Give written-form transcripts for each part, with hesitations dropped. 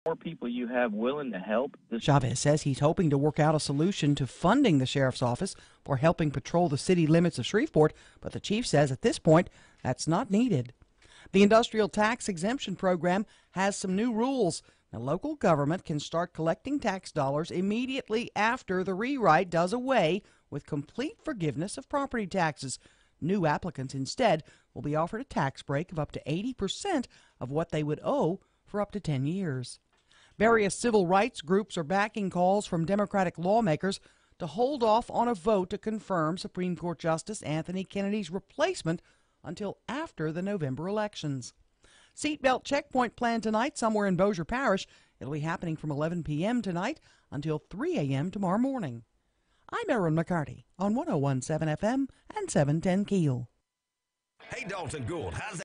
more people you have willing to help. Chavez says he's hoping to work out a solution to funding the sheriff's office for helping patrol the city limits of Shreveport, but the chief says at this point that's not needed. The industrial tax exemption program has some new rules. Now, local government can start collecting tax dollars immediately after the rewrite does away with complete forgiveness of property taxes. New applicants instead will be offered a tax break of up to 80% of what they would owe for up to 10 years. Various civil rights groups are backing calls from Democratic lawmakers to hold off on a vote to confirm Supreme Court Justice Anthony Kennedy's replacement until after the November elections. Seatbelt checkpoint planned tonight somewhere in Bossier Parish. It'll be happening from 11 p.m. tonight until 3 a.m. tomorrow morning. I'm Erin McCarty on 101.7 FM and 710 KEEL. Hey, Dalton Gould, how's that?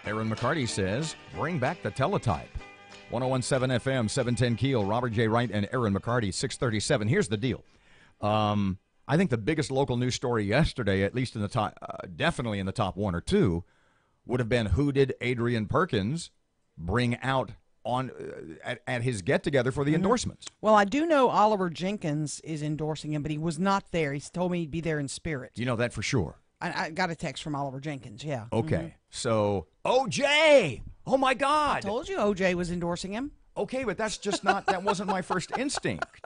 Erin McCarty says, bring back the teletype. 101.7 FM, 710 KEEL, Robert J. Wright and Erin McCarty, 637. Here's the deal. I think the biggest local news story yesterday, at least in the top, definitely in the top one or two, would have been who did Adrian Perkins bring out on at his get-together for the endorsements. Well, I do know Oliver Jenkins is endorsing him, but he was not there. He told me he'd be there in spirit. You know that for sure? I got a text from Oliver Jenkins, yeah. Okay, so OJ! Oh, my God! I told you OJ was endorsing him. Okay, but that's just not, that wasn't my first instinct.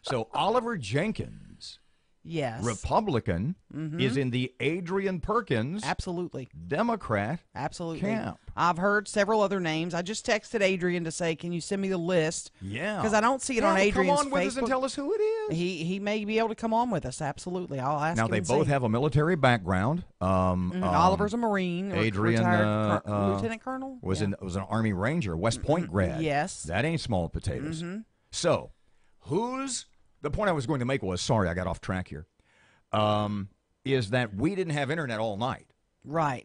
So Oliver Jenkins, yes, Republican, is in the Adrian Perkins, absolutely, Democrat, absolutely camp. I've heard several other names. I just texted Adrian to say, can you send me the list? Yeah. Because I don't see it on Adrian's come on with Facebook. us and tell us who it is. He may be able to come on with us, absolutely. I'll ask now, him they and both see. have a military background. Oliver's a Marine, Adrian, retired lieutenant colonel. was an Army Ranger, West Point grad. Yes. That ain't small potatoes. So, the point I was going to make was, sorry, I got off track here, is that we didn't have internet all night. Right.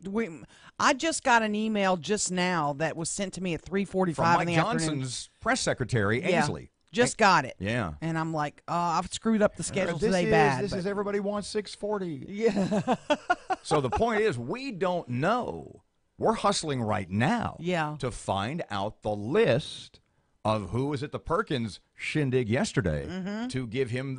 I just got an email just now that was sent to me at 3:45 From in Mike the Johnson's afternoon. press secretary, Ainsley. Just got it. Yeah. And I'm like, I've screwed up the schedule today bad. This is everybody wants 640. Yeah. So the point is, we don't know. We're hustling right now Yeah. to find out the list of who was at the Perkins shindig yesterday to give him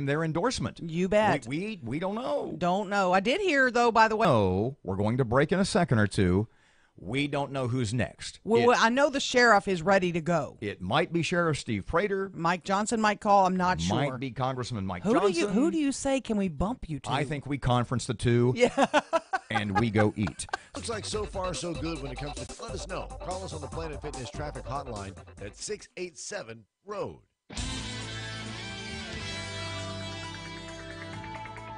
their endorsement. You bet. We don't know. Don't know. I did hear, though, by the way. No, we're going to break in a second or two. We don't know who's next. Well, I know the sheriff is ready to go. It might be Sheriff Steve Prater. Mike Johnson might call. I'm not sure. Might be Congressman Mike Who Johnson. Who do you say can we bump you to? I think we conference the two. Yeah. And we go eat. Looks like so far so good when it comes to. Let us know. Call us on the Planet Fitness traffic hotline at 687-ROAD.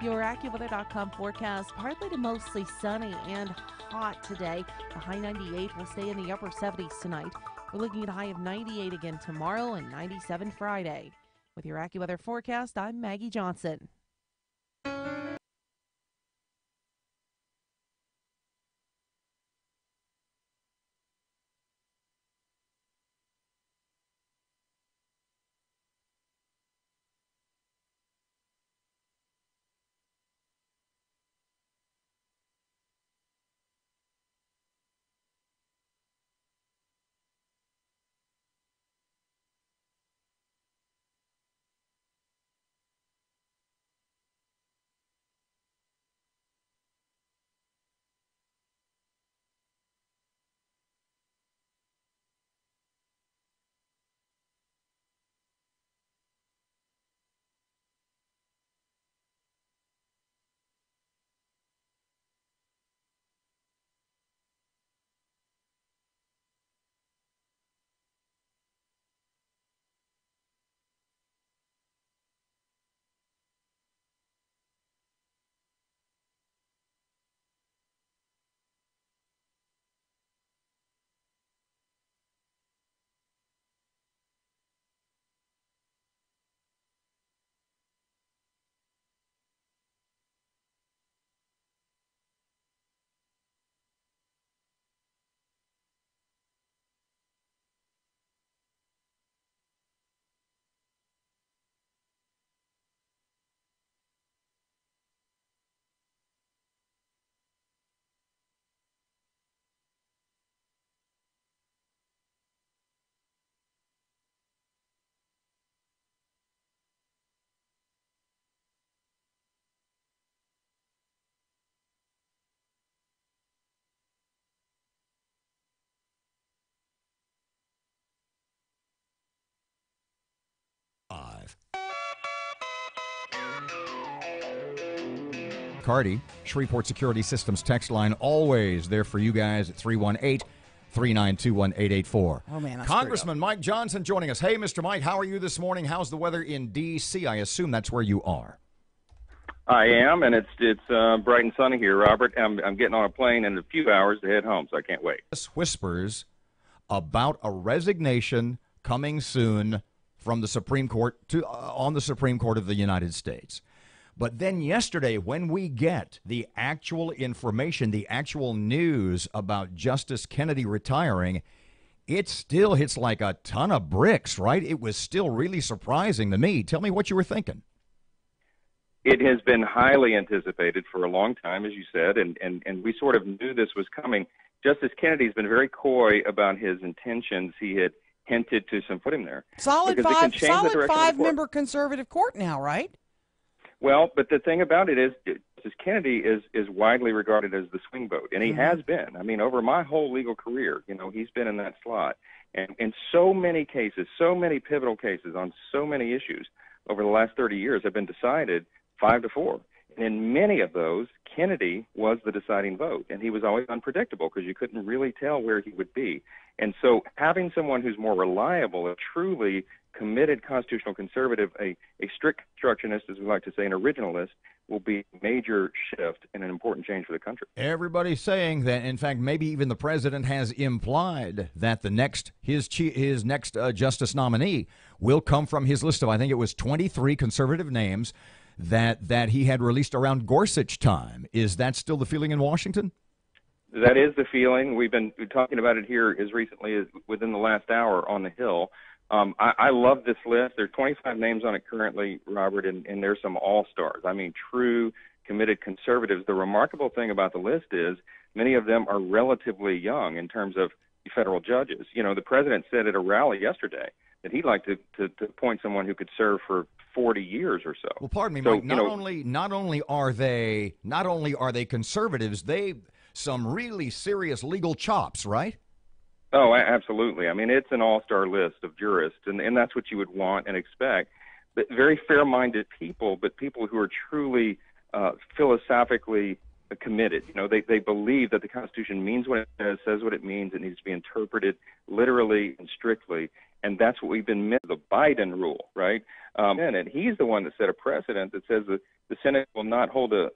Your AccuWeather.com forecast, partly to mostly sunny and hot today. The high 98 will stay in the upper 70s tonight. We're looking at a high of 98 again tomorrow and 97 Friday. With your AccuWeather forecast, I'm Maggie Johnson. McCarty. Shreveport Security Systems text line, always there for you guys at 318-392-1884. Oh, man, I Congressman Mike Johnson joining us. Hey, Mr. Mike, how are you this morning? How's the weather in D.C.? I assume that's where you are. I am, and it's bright and sunny here, Robert. I'm getting on a plane in a few hours to head home, so I can't wait. Whispers about a resignation coming soon from the Supreme Court on the Supreme Court of the United States. But then yesterday, when we get the actual information, the actual news about Justice Kennedy retiring, it still hits like a ton of bricks, right? It was still really surprising to me. Tell me what you were thinking. It has been highly anticipated for a long time, as you said, and we sort of knew this was coming. Justice Kennedy's been very coy about his intentions. He had hinted to some put him there. Solid five-member conservative court now, right? Well, but the thing about it is, Justice Kennedy is widely regarded as the swing vote, and he has been. I mean, over my whole legal career, he's been in that slot. And in so many cases, so many pivotal cases on so many issues over the last 30 years have been decided 5-4. And in many of those, Kennedy was the deciding vote, and he was always unpredictable because you couldn't really tell where he would be. And so having someone who's more reliable, a truly committed constitutional conservative, a strict constructionist, as we like to say, an originalist, will be a major shift and an important change for the country. Everybody's saying that, in fact, maybe even the president has implied that his next justice nominee will come from his list of, I think it was 23 conservative names that he had released around Gorsuch time. Is that still the feeling in Washington? That is the feeling. We've been talking about it here as recently as within the last hour on the Hill. I love this list. There are 25 names on it currently, Robert, and there's some all-stars. I mean, true, committed conservatives. The remarkable thing about the list is many of them are relatively young in terms of federal judges. The president said at a rally yesterday that he'd like to appoint someone who could serve for 40 years or so. Well, pardon me, Mike. Not only are they conservatives, they some really serious legal chops, right? Oh, absolutely. I mean, it's an all-star list of jurists, and that's what you would want and expect. But very fair-minded people, but people who are truly philosophically committed. They believe that the Constitution means what it says what it means. It needs to be interpreted literally and strictly, and that's what we've been missing, the Biden rule, right? And he's the one that set a precedent that says that the Senate will not hold a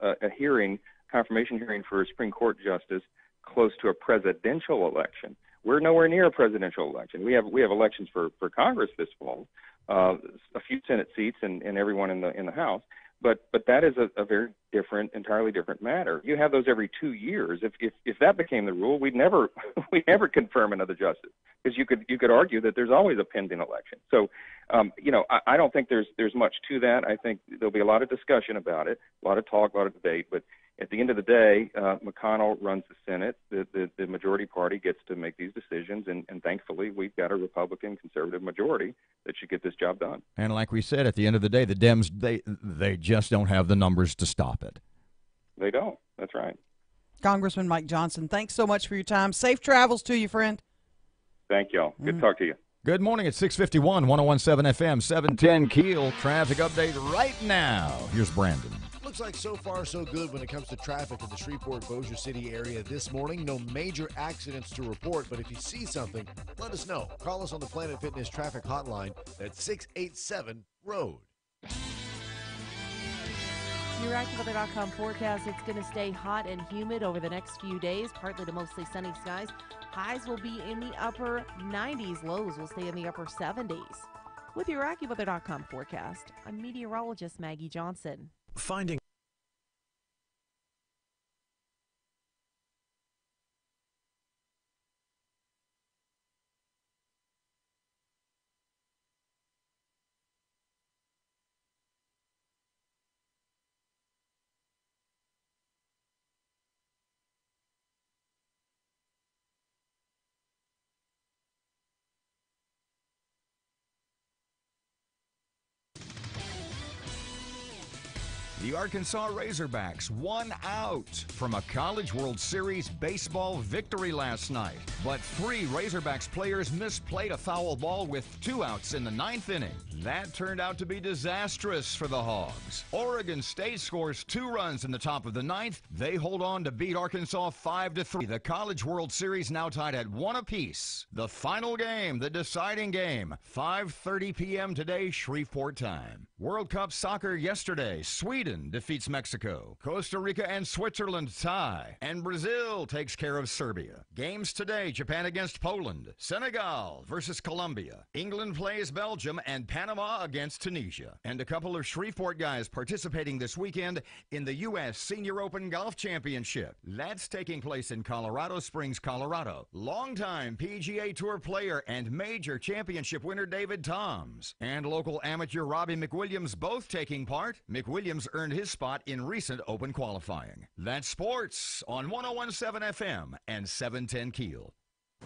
confirmation hearing for a Supreme Court justice close to a presidential election. We're nowhere near a presidential election. We have elections for Congress this fall, a few Senate seats and everyone in the House. But that is a very different, entirely different matter. You have those every 2 years. If that became the rule, we'd never confirm another justice, because you could argue that there's always a pending election. So, I don't think there's much to that. I think there'll be a lot of discussion about it, a lot of talk, a lot of debate. But at the end of the day, McConnell runs the Senate. The majority party gets to make these decisions, and thankfully we've got a Republican conservative majority that should get this job done. And like we said, at the end of the day, the Dems, they just don't have the numbers to stop it. They don't. That's right. Congressman Mike Johnson, thanks so much for your time. Safe travels to you, friend. Thank y'all. Good to talk to you. Good morning at 651, 101.7 FM, 710 KEEL. Traffic update right now. Here's Brandon. Looks like so far so good when it comes to traffic in the Shreveport-Bossier City area this morning. No major accidents to report, but if you see something, let us know. Call us on the Planet Fitness traffic hotline at 687-ROAD. Your AccuWeather.com forecast, it's going to stay hot and humid over the next few days, partly to mostly sunny skies. Highs will be in the upper 90s. Lows will stay in the upper 70s. With your AccuWeather.com forecast, I'm meteorologist Maggie Johnson. Finding The Arkansas Razorbacks won out from a College World Series baseball victory last night. But 3 Razorbacks players misplayed a foul ball with 2 outs in the 9th inning. That turned out to be disastrous for the Hogs. Oregon State scores 2 runs in the top of the 9th. They hold on to beat Arkansas 5-3. The College World Series now tied at 1 apiece. The final game, the deciding game, 5:30 p.m. today, Shreveport time. World Cup soccer yesterday. Sweden defeats Mexico. Costa Rica and Switzerland tie. And Brazil takes care of Serbia. Games today, Japan against Poland. Senegal versus Colombia. England plays Belgium and Panama against Tunisia. And a couple of Shreveport guys participating this weekend in the U.S. Senior Open Golf Championship. That's taking place in Colorado Springs, Colorado. Longtime PGA Tour player and major championship winner David Toms and local amateur Robbie McWilliams both taking part. McWilliams earned his spot in recent Open qualifying. That's sports on 101.7 FM and 710 KEEL.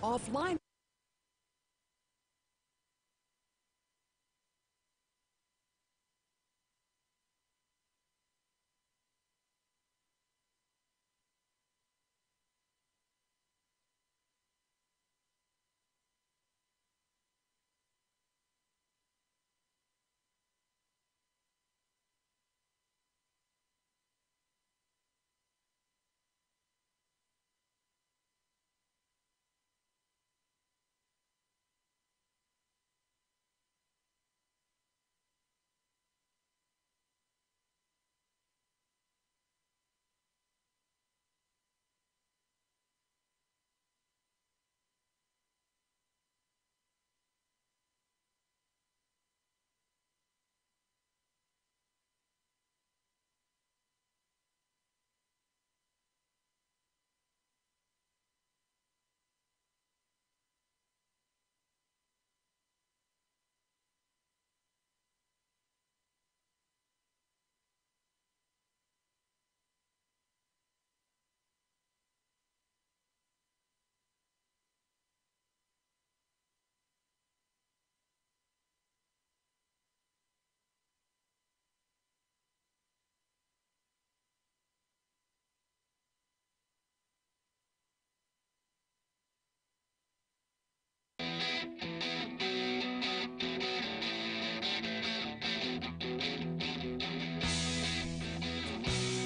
Offline.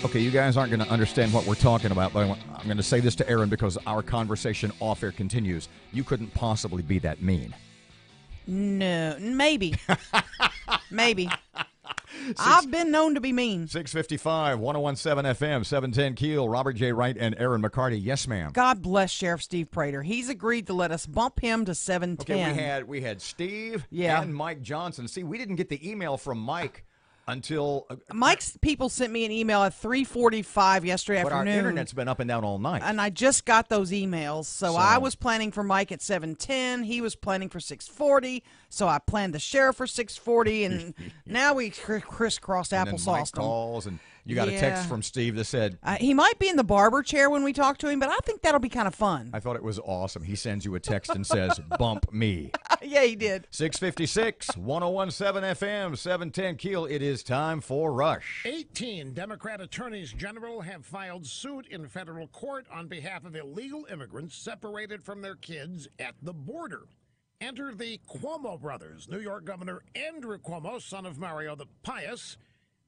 Okay, you guys aren't going to understand what we're talking about, but I'm going to say this to Erin because our conversation off air continues. You couldn't possibly be that mean. No, maybe. Maybe. I've been known to be mean. 655, 101.7 FM, 710 KEEL, Robert J. Wright and Erin McCarty. Yes, ma'am. God bless Sheriff Steve Prater. He's agreed to let us bump him to 710. Okay, we had Steve and Mike Johnson. See, we didn't get the email from Mike until Mike's people sent me an email at 3:45 yesterday afternoon. But our internet's been up and down all night. And I just got those emails. So I was planning for Mike at 7:10. He was planning for 6:40. So I planned the sheriff for 6:40. And now we crisscrossed applesauce. Mike calls and you got a text from Steve that said he might be in the barber chair when we talk to him, but I think that'll be kind of fun. I thought it was awesome. He sends you a text and says, bump me. Yeah, he did. 656, 101.7 FM, 710 KEEL. It is time for Rush. 18 Democrat attorneys general have filed suit in federal court on behalf of illegal immigrants separated from their kids at the border. Enter the Cuomo brothers. New York Governor Andrew Cuomo, son of Mario the Pious,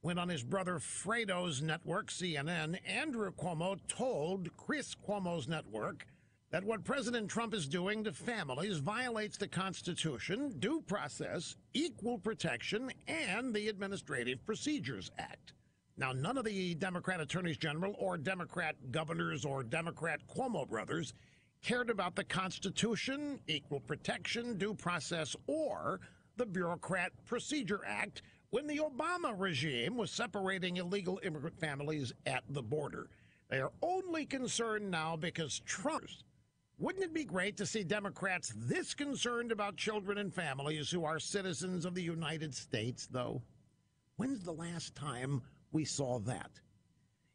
went on his brother Fredo's network, CNN. Andrew Cuomo told Chris Cuomo's network that what President Trump is doing to families violates the Constitution, due process, equal protection, and the Administrative Procedures Act. Now, none of the Democrat attorneys general or Democrat governors or Democrat Cuomo brothers cared about the Constitution, equal protection, due process, or the Bureaucrat Procedure Act when the Obama regime was separating illegal immigrant families at the border. They are only concerned now because Trump. Wouldn't it be great to see Democrats this concerned about children and families who are citizens of the United States, though? When's the last time we saw that?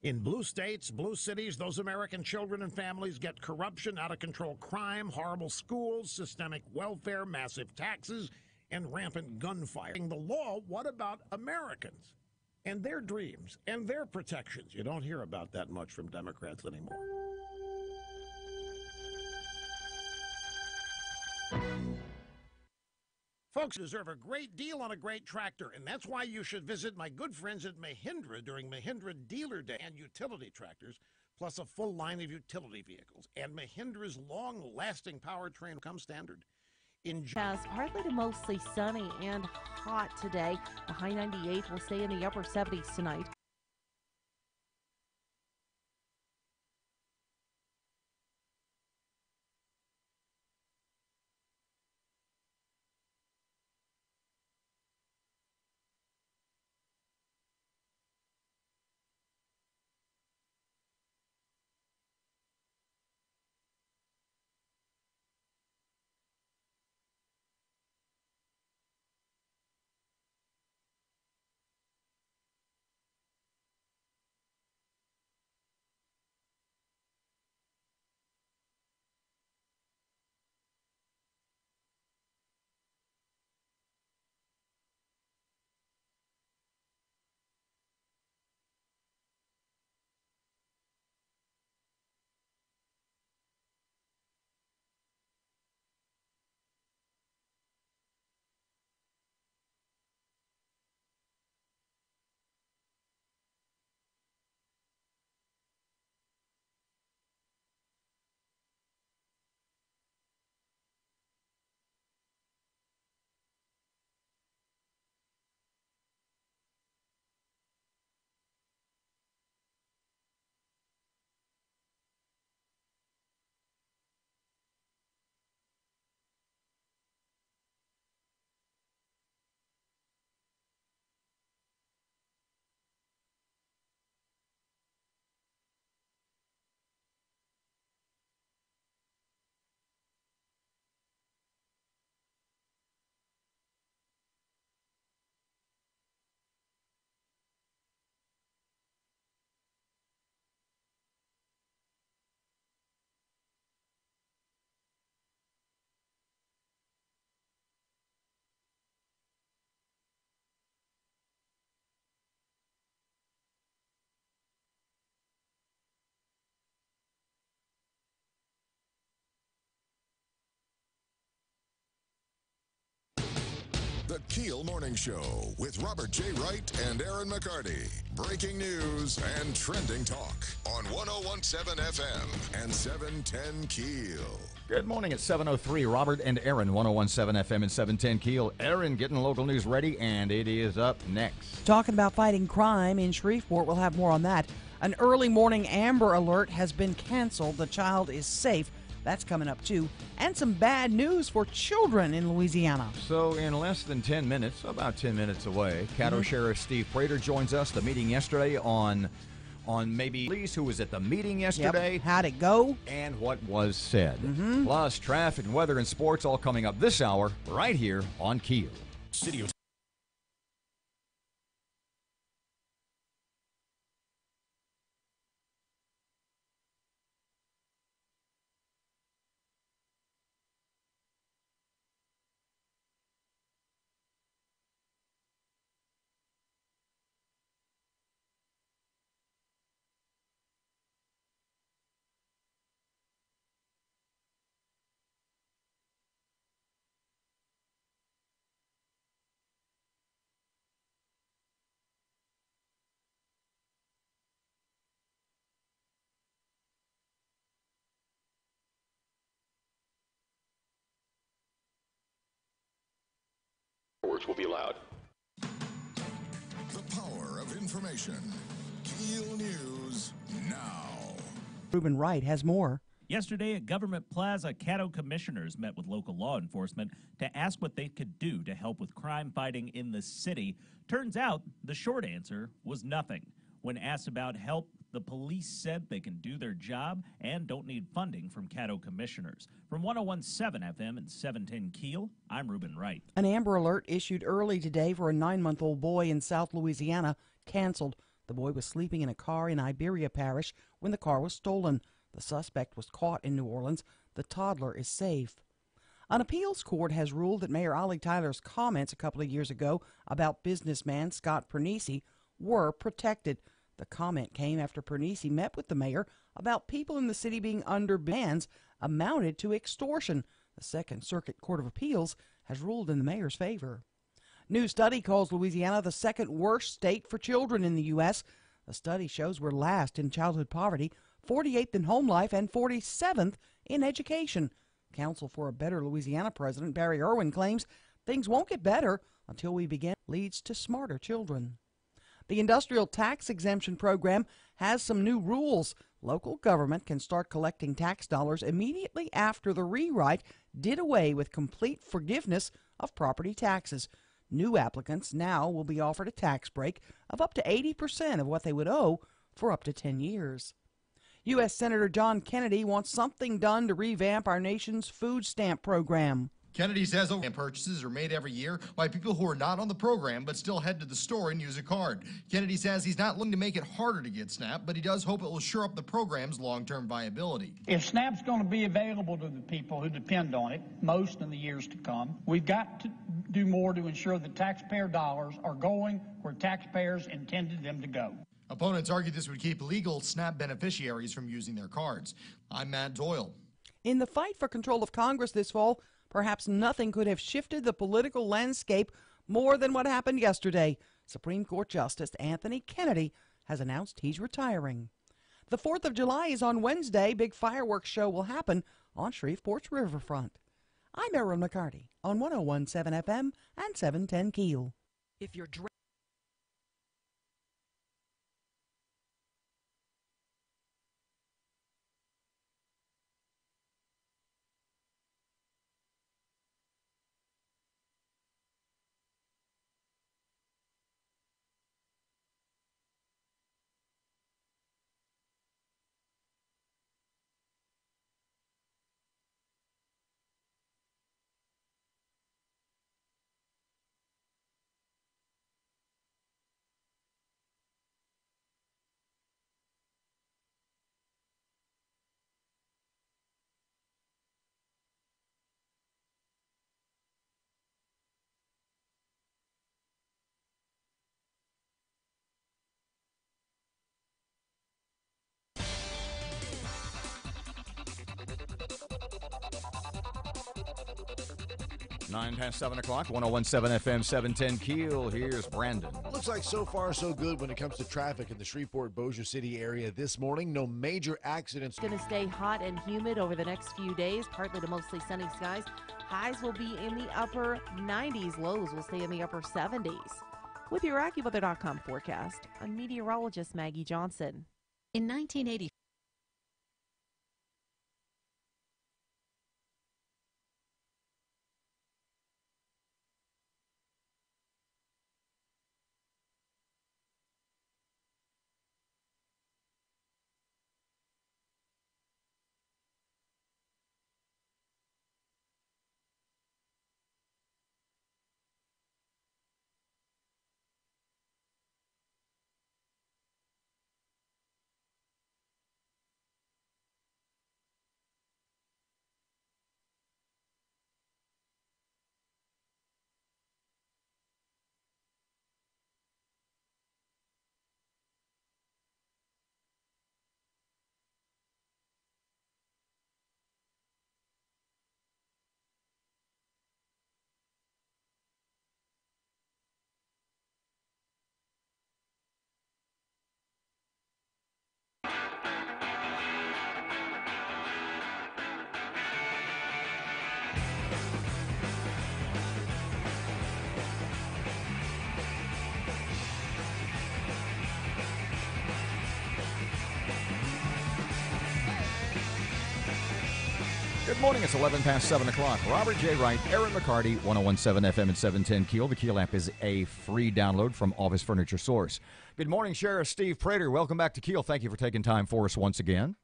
In blue states, blue cities, those American children and families get corruption, out-of-control crime, horrible schools, systemic welfare, massive taxes, and rampant gunfire. The law, what about Americans? and their dreams and their protections. You don't hear about that much from Democrats anymore. Folks deserve a great deal on a great tractor, and that's why you should visit my good friends at Mahindra during Mahindra Dealer Day and utility tractors, plus a full line of utility vehicles. And Mahindra's long-lasting powertrain comes standard. Partly to mostly sunny and hot today. The high 98 will stay in the upper 70s tonight. The KEEL Morning Show with Robert J. Wright and Erin McCarty. Breaking news and trending talk on 101.7 FM and 710 KEEL. Good morning at 7:03. Robert and Erin, 101.7 FM and 710 KEEL. Erin getting local news ready, and it is up next. Talking about fighting crime in Shreveport. We'll have more on that. An early morning Amber Alert has been canceled. The child is safe. That's coming up, too. And some bad news for children in Louisiana. So in less than 10 minutes, about 10 minutes away, Caddo Sheriff Steve Prater joins us. The meeting yesterday on maybe police who was at the meeting yesterday. Yep. How'd it go? And what was said. Plus, traffic and weather and sports all coming up this hour right here on KEEL. City of will be allowed. the power of information. KEEL News now. Reuben Wright has more. Yesterday at Government Plaza, Caddo commissioners met with local law enforcement to ask what they could do to help with crime fighting in the city. Turns out the short answer was nothing. When asked about help, the police said they can do their job and don't need funding from Caddo commissioners. From 101.7 FM and 710 KEEL, I'm Reuben Wright. An Amber Alert issued early today for a 9-month-old boy in South Louisiana canceled. The boy was sleeping in a car in Iberia Parish when the car was stolen. The suspect was caught in New Orleans. The toddler is safe. An appeals court has ruled that Mayor Ollie Tyler's comments a couple of years ago about businessman Scott Pernice were protected. The comment came after Pernice met with the mayor about people in the city being under bans amounted to extortion. The Second Circuit Court of Appeals has ruled in the mayor's favor. New study calls Louisiana the second worst state for children in the U.S. The study shows we're last in childhood poverty, 48th in home life, and 47th in education. Council for a Better Louisiana President Barry Irwin claims things won't get better until we begin leads to smarter children. The industrial tax exemption program has some new rules. Local government can start collecting tax dollars immediately after the rewrite did away with complete forgiveness of property taxes. New applicants now will be offered a tax break of up to 80% of what they would owe for up to 10 years. U.S. Senator John Kennedy wants something done to revamp our nation's food stamp program. Kennedy says purchases are made every year by people who are not on the program but still head to the store and use a card. Kennedy says he's not looking to make it harder to get SNAP, but he does hope it will shore up the program's long-term viability. If SNAP's going to be available to the people who depend on it, most in the years to come, we've got to do more to ensure that taxpayer dollars are going where taxpayers intended them to go. Opponents argue this would keep legal SNAP beneficiaries from using their cards. I'm Matt Doyle. In the fight for control of Congress this fall, perhaps nothing could have shifted the political landscape more than what happened yesterday. Supreme Court Justice Anthony Kennedy has announced he's retiring. The 4th of July is on Wednesday. Big fireworks show will happen on Shreveport's riverfront. I'm Erin McCarty on 101.7 FM and 710 KEEL. If you're 9 past 7 o'clock, 101.7 FM, 710 KEEL. Here's Brandon. Looks like so far so good when it comes to traffic in the Shreveport-Bossier City area this morning. No major accidents. Going to stay hot and humid over the next few days, partly to mostly sunny skies. Highs will be in the upper 90s. Lows will stay in the upper 70s. With your AccuWeather.com forecast, I'm meteorologist Maggie Johnson. In 1980. Good morning. It's 11 past 7 o'clock. Robert J. Wright, Erin McCarty, 101.7 FM and 710 KEEL. The KEEL app is a free download from Office Furniture Source. Good morning, Sheriff Steve Prater. Welcome back to KEEL. Thank you for taking time for us once again.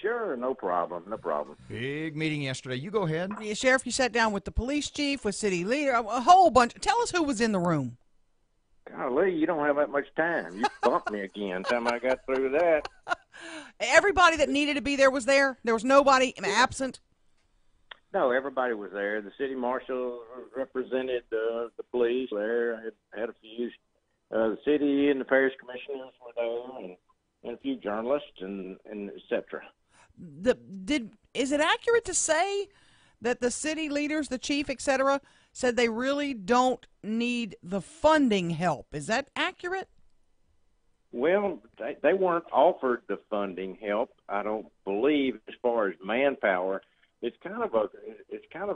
Sure, no problem, no problem. Big meeting yesterday. You go ahead. Yeah, Sheriff, you sat down with the police chief, with city leader, a whole bunch. Tell us who was in the room. Golly, you don't have that much time. You bumped me again time I got through that. Everybody that needed to be there was there? There was nobody absent? No, everybody was there. The city marshal represented the police there. I had a few the city and the parish commissioners were there, and a few journalists and et cetera. Is it accurate to say that the city leaders, the chief, et cetera, said they really don't need the funding help? Is that accurate? Well, they weren't offered the funding help, I don't believe, as far as manpower. It's kind of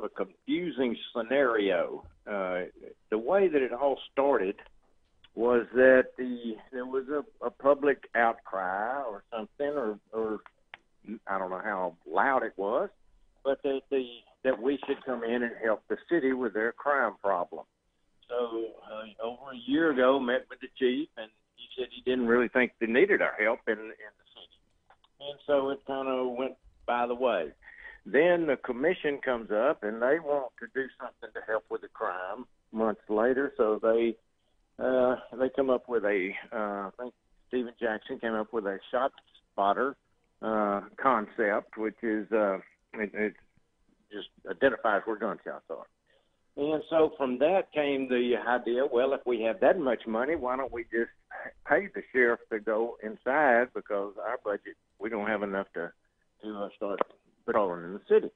a confusing scenario. The way that it all started was that there was a public outcry or something, or I don't know how loud it was, but that we should come in and help the city with their crime problem. So over a year ago, met with the chief, and he said he didn't really think they needed our help in the city. And so it kind of went by the way. Then the commission comes up, and they want to do something to help with the crime months later. So they come up with I think Stephen Jackson came up with a shot spotter concept, which is it just identifies where gunshots are. And so from that came the idea, well, if we have that much money, why don't we just pay the sheriff to go inside, because our budget, we don't have enough to start patrolling in the city.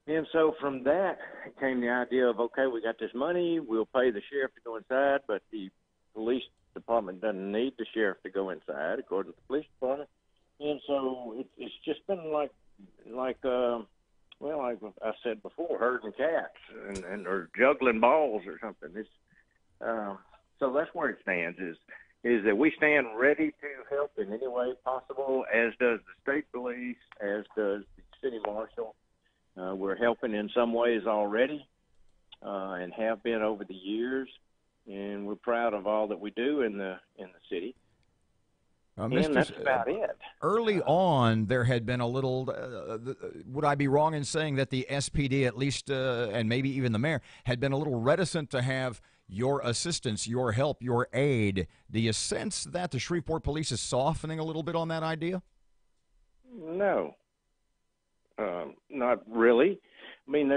And so from that came the idea of, okay, we got this money, we'll pay the sheriff to go inside, but the police department doesn't need the sheriff to go inside, according to the police department. And so it's just been like I said before, herding cats or juggling balls or something. It's so that's where it stands. Is that we stand ready to help in any way possible, as does the state police, as does the city marshal. We're helping in some ways already, and have been over the years, and we're proud of all that we do in the city. And that's about it. Early on, there had been a little, would I be wrong in saying that the SPD, at least, and maybe even the mayor, had been a little reticent to have your assistance, your help, your aid? Do you sense that the Shreveport police is softening a little bit on that idea? No, not really. I mean,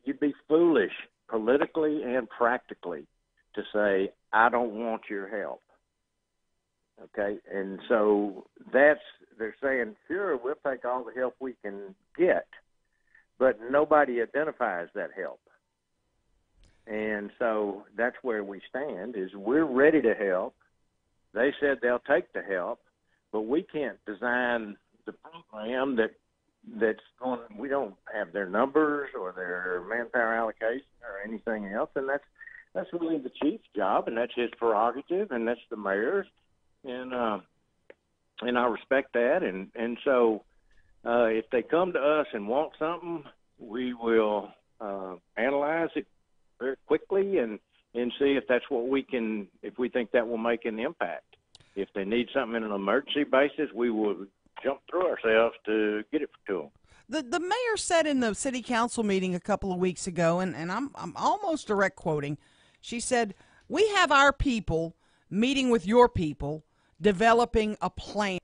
you'd be foolish politically and practically to say, I don't want your help. Okay, and so they're saying, sure, we'll take all the help we can get, but nobody identifies that help. And so that's where we stand, is we're ready to help. They said they'll take the help, but we can't design the program that's going, we don't have their numbers or their manpower allocation or anything else, and that's really the chief's job, and that's his prerogative, and that's the mayor's. And I respect that, and so if they come to us and want something, we will analyze it very quickly and see if that's what if we think that will make an impact. If they need something in an emergency basis, we will jump through ourselves to get it to them. The mayor said in the city council meeting a couple of weeks ago, and I'm almost direct quoting, she said, we have our people meeting with your people, developing a plan.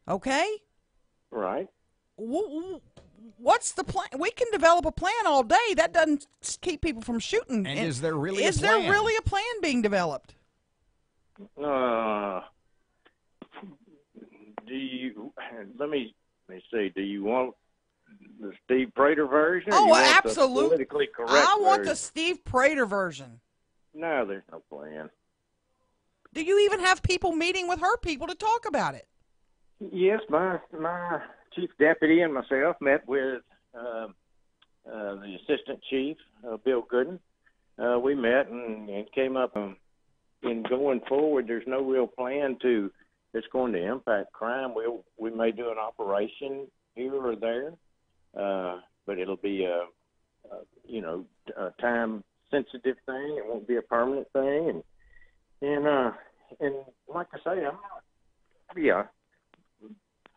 Okay? Right. What's the plan? We can develop a plan all day. That doesn't keep people from shooting. And is there really a plan? Is there really a plan being developed? Let me see. Do you want the Steve Prater version? Oh, or you want absolutely. The politically correct I want version? the Steve Prater version. No, there's no plan. Do you even have people meeting with her people to talk about it? Yes, my chief deputy and myself met with the assistant chief, Bill Gooden. We met and came up in going forward. There's no real plan that's going to impact crime. We may do an operation here or there, but it'll be a time sensitive thing. It won't be a permanent thing, and like I say,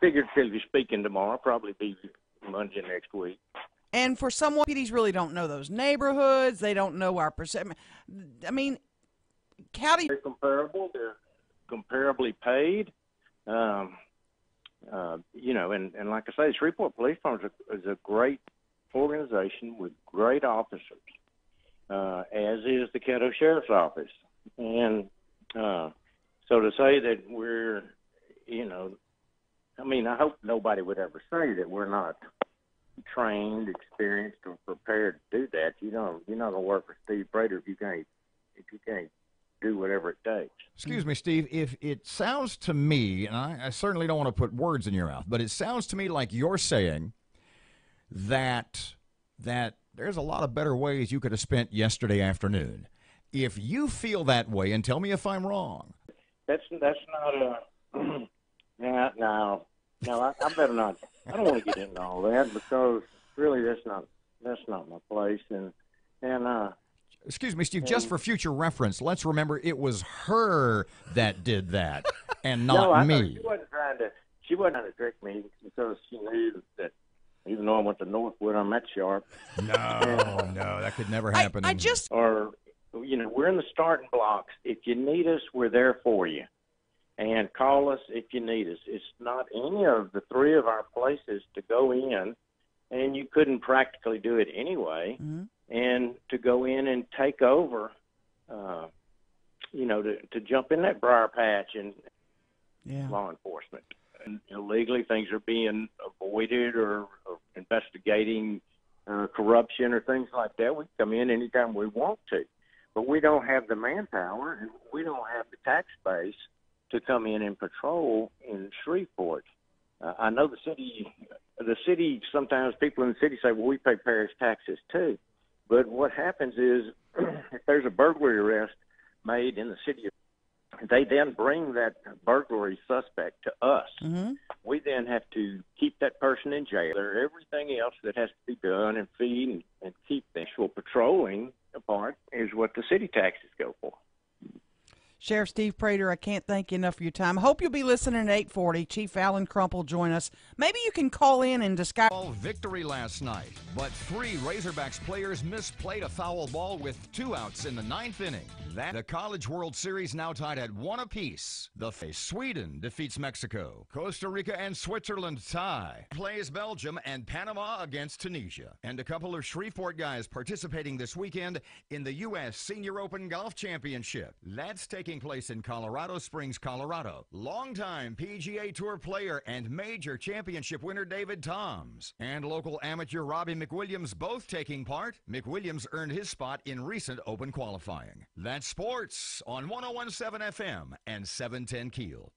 figuratively speaking, tomorrow, probably be Monday next week. And for someone, PDs really don't know those neighborhoods. They don't know our percent. I mean, how do you? They're comparable. They're comparably paid. And like I say, the Shreveport Police Department is a great organization with great officers. as is the Caddo Sheriff's Office. And so to say that we're, I hope nobody would ever say that we're not trained, experienced, or prepared to do that. You're not going to work for Steve Prater if you can't do whatever it takes. Excuse me, Steve, if it sounds to me, and I certainly don't want to put words in your mouth, but it sounds to me like you're saying that there's a lot of better ways you could have spent yesterday afternoon. If you feel that way, and tell me if I'm wrong. That's not a no. I better not. I don't want to get into all that because really that's not my place. And excuse me, Steve. Just for future reference, let's remember it was her that did that, and not me. She wasn't trying to trick me because she knew that. Even though I went to Northwood, I'm that sharp. No, that could never happen. We're in the starting blocks. If you need us, we're there for you. And call us if you need us. It's not any of the three of our places to go in, and you couldn't practically do it anyway, and to go in and take over, to jump in that briar patch and law enforcement. And illegally, things are being avoided or investigating corruption or things like that. We come in anytime we want to. But we don't have the manpower and we don't have the tax base to come in and patrol in Shreveport. I know the city, sometimes people in the city say, well, we pay parish taxes too. But what happens is if there's a burglary arrest made in the city, they then bring that burglary suspect to us. We then have to keep that person in jail. Everything else that has to be done and feed and keep the actual patrolling apart is what the city taxes go for. Sheriff Steve Prater, I can't thank you enough for your time. I hope you'll be listening at 8:40. Chief Alan Crump will join us. Maybe you can call in and discuss. Victory last night, but 3 Razorbacks players misplayed a foul ball with 2 outs in the 9th inning. The College World Series now tied at 1 apiece. Sweden defeats Mexico. Costa Rica and Switzerland tie. Plays Belgium and Panama against Tunisia. And a couple of Shreveport guys participating this weekend in the U.S. Senior Open Golf Championship. That's taking place in Colorado Springs, Colorado. Longtime PGA Tour player and major championship winner David Toms and local amateur Robbie McWilliams both taking part. McWilliams earned his spot in recent Open qualifying. That's sports on 101.7 FM and 710 KEEL.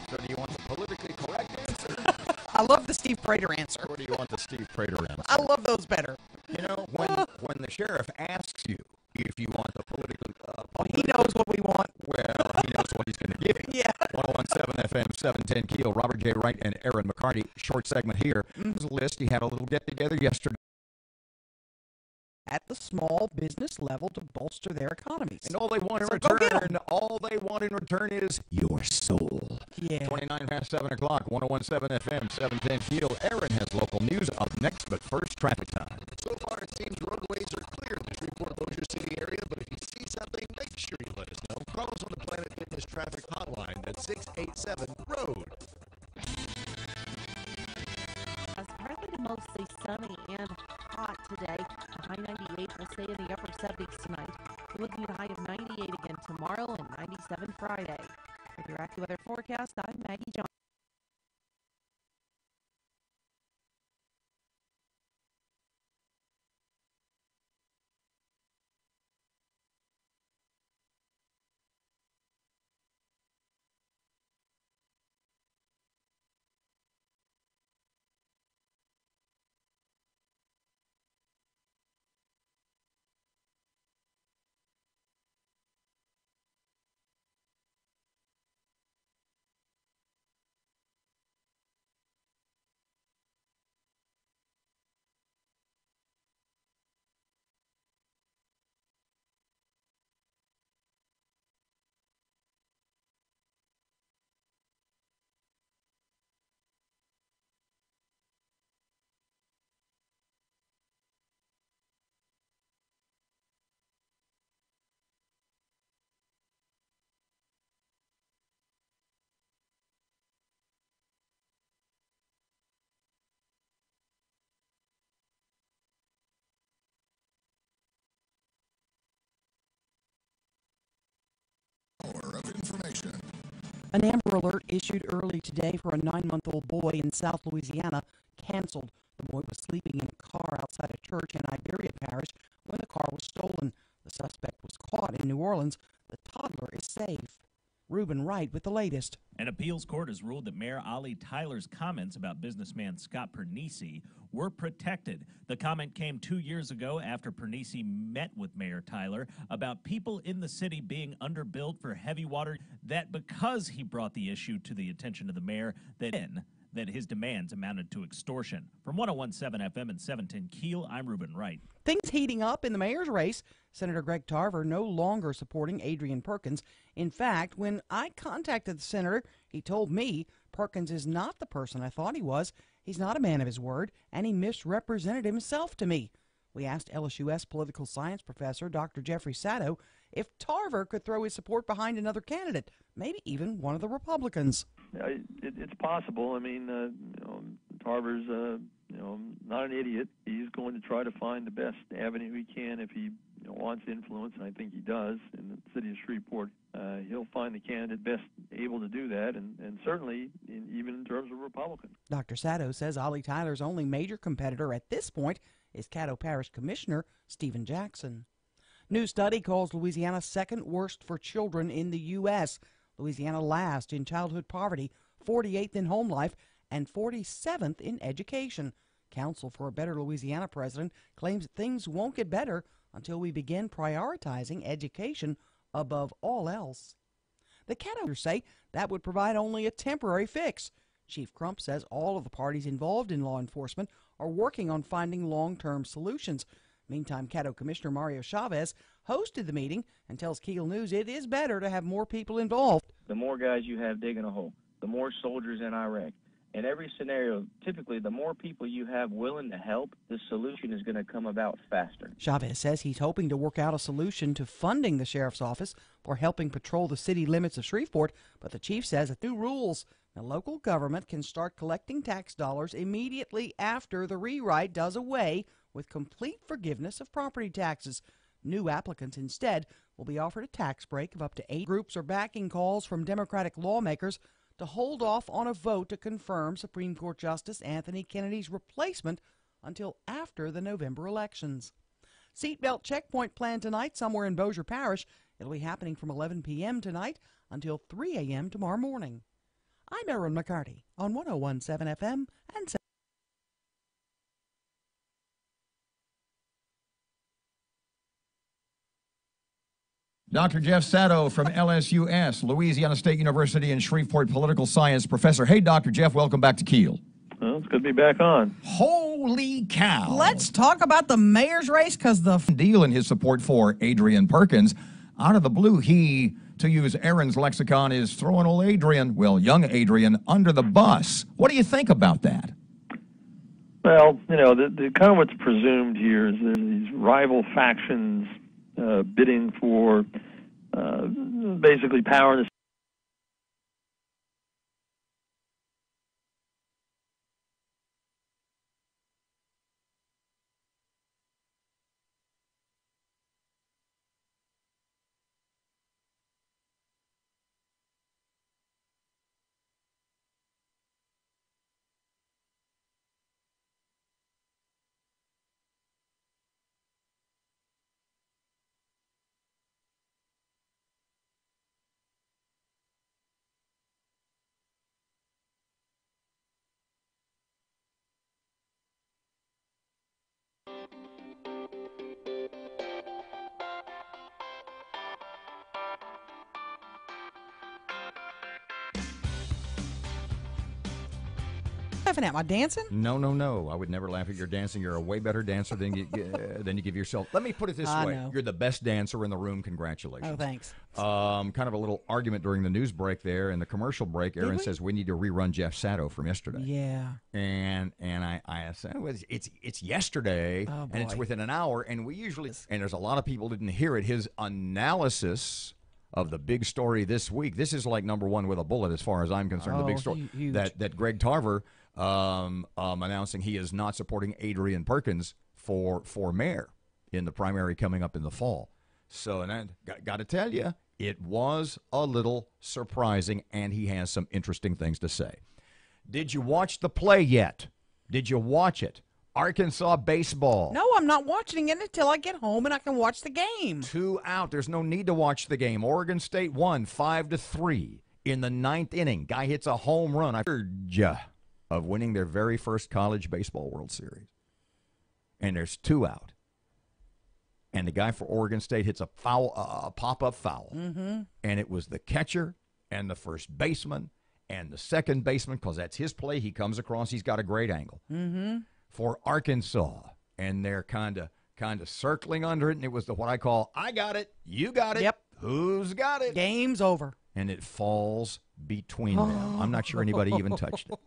So do you want the politically correct answer? I love the Steve Prater answer. Or do you want the Steve Prater answer? I love those better. You know, when the sheriff asks you if you want the politically... he knows what we want. Well, he knows what he's going to give you. Yeah. 101.7 FM, 710 KEEL. Robert J. Wright and Erin McCarty. Short segment here. There's a list. He had a little get-together yesterday. At the small business level to bolster their economies. And all they want in return is your soul. Yeah. 29 past 7 o'clock, 101.7 FM, 710 KEEL. Erin has local news up next, but first, traffic time. So far, it seems roadways are clear in the Shreveport-Bossier City area, but if you see something, make sure you let us know. Call us on the Planet Fitness traffic hotline at 687-ROAD. It's partly to mostly sunny and hot today. The high 90 forecast, I'm Maggie Johnson. Of information. An Amber Alert issued early today for a 9-month-old boy in South Louisiana canceled. The boy was sleeping in a car outside a church in Iberia Parish when the car was stolen. The suspect was caught in New Orleans. The toddler is safe. Reuben Wright with the latest. An appeals court has ruled that Mayor Ali Tyler's comments about businessman Scott Pernice were protected. The comment came 2 years ago after Pernice met with Mayor Tyler about people in the city being underbilled for heavy water, that because he brought the issue to the attention of the mayor, that his demands amounted to extortion. From 101.7 FM and 710 KEEL, I'm Reuben Wright. Things heating up in the mayor's race. Senator Greg Tarver no longer supporting Adrian Perkins. In fact, when I contacted the senator, he told me Perkins is not the person I thought he was. He's not a man of his word, and he misrepresented himself to me. We asked LSUS political science professor Dr. Jeffrey Sato if Tarver could throw his support behind another candidate, maybe even one of the Republicans. It's possible. I mean, Tarver's not an idiot. He's going to try to find the best avenue he can if he wants influence, and I think he does in the city of Shreveport. He'll find the candidate best able to do that, and certainly even in terms of Republicans. Dr. Sato says Ali Tyler's only major competitor at this point is Caddo Parish Commissioner Stephen Jackson. New study calls Louisiana second worst for children in the U.S. Louisiana last in childhood poverty, 48th in home life, and 47th in education. Council for a Better Louisiana president claims things won't get better until we begin prioritizing education above all else. The Caddos say that would provide only a temporary fix. Chief Crump says all of the parties involved in law enforcement are working on finding long-term solutions. Meantime, Caddo Commissioner Mario Chavez hosted the meeting and tells KEEL News it is better to have more people involved. The more guys you have digging a hole, the more soldiers in Iraq. In every scenario, typically, the more people you have willing to help, the solution is going to come about faster. Chavez says he's hoping to work out a solution to funding the sheriff's office for helping patrol the city limits of Shreveport, but the chief says that new rules. The local government can start collecting tax dollars immediately after the rewrite does away with complete forgiveness of property taxes. New applicants instead will be offered a tax break of up to 8. Groups are backing calls from Democratic lawmakers to hold off on a vote to confirm Supreme Court Justice Anthony Kennedy's replacement until after the November elections. Seatbelt checkpoint planned tonight somewhere in Bossier Parish. It'll be happening from 11 p.m. tonight until 3 a.m. tomorrow morning. I'm Erin McCarty on 101.7 FM and Dr. Jeff Sato from LSUS, Louisiana State University in Shreveport, political science professor. Hey, Dr. Jeff, welcome back to KEEL. Well, it's good to be back on. Holy cow. let's talk about the mayor's race because the deal in his support for Adrian Perkins. Out of the blue, he, to use Erin's lexicon, is throwing old Adrian, well, young Adrian, under the bus. What do you think about that? Well, the kind of what's presumed here is there's these rival factions bidding for basically power in the Laughing at my dancing? No. I would never laugh at your dancing. You're a way better dancer than you give yourself. Let me put it this way. Know. You're the best dancer in the room. Congratulations. Oh, thanks. Kind of a little argument during the news break there. In the commercial break, Erin says we need to rerun Jeff Sato from yesterday. Yeah. And I said, well, it's yesterday, and it's within an hour, and we usually, and there's a lot of people didn't hear it. His analysis of the big story this week. This is like number one with a bullet as far as I'm concerned. The big story that Greg Tarver announcing he is not supporting Adrian Perkins for mayor in the primary coming up in the fall. So, and I got to tell you, it was a little surprising, and he has some interesting things to say. Did you watch the play yet? Did you watch it? Arkansas baseball. No, I'm not watching it until I get home and I can watch the game. 2 out. There's no need to watch the game. Oregon State won 5-3 in the 9th inning. Guy hits a home run. I heard of winning their very first college baseball World Series. And there's 2 out. And the guy for Oregon State hits a pop-up foul. Mm-hmm. And it was the catcher and the first baseman and the second baseman, because that's his play. He comes across. He's got a great angle. Mm-hmm. For Arkansas, and they're kind of circling under it, and it was what I call, I got it, you got it, yep. Who's got it? Game's over. And it falls between them. I'm not sure anybody even touched it.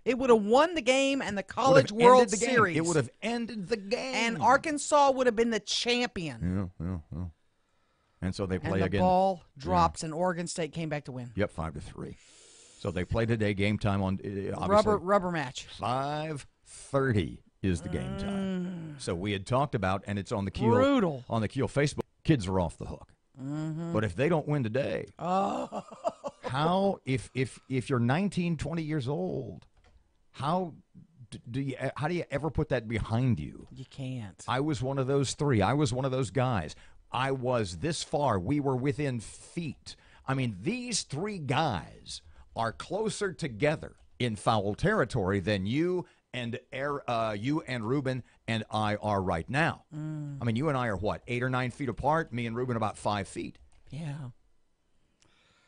It would have won the game and the College World Series. It would have ended the game. And Arkansas would have been the champion. Yeah. And so they play and the again. The ball drops, and Oregon State came back to win. Yep, 5-3. So they play today. Game time on rubber match. 5:30 is the game time. So we had talked about, and it's on the KEEL. Brutal. On the KEEL Facebook. Kids are off the hook. Mm-hmm. But if they don't win today, how if you're 19, 20 years old, how do you ever put that behind you? You can't. I was one of those 3. I was one of those guys. I was this far. We were within feet. I mean, these 3 guys are closer together in foul territory than you and Ruben and I are right now. I mean, you and I are what, 8 or 9 feet apart? Me and Ruben about 5 feet. Yeah.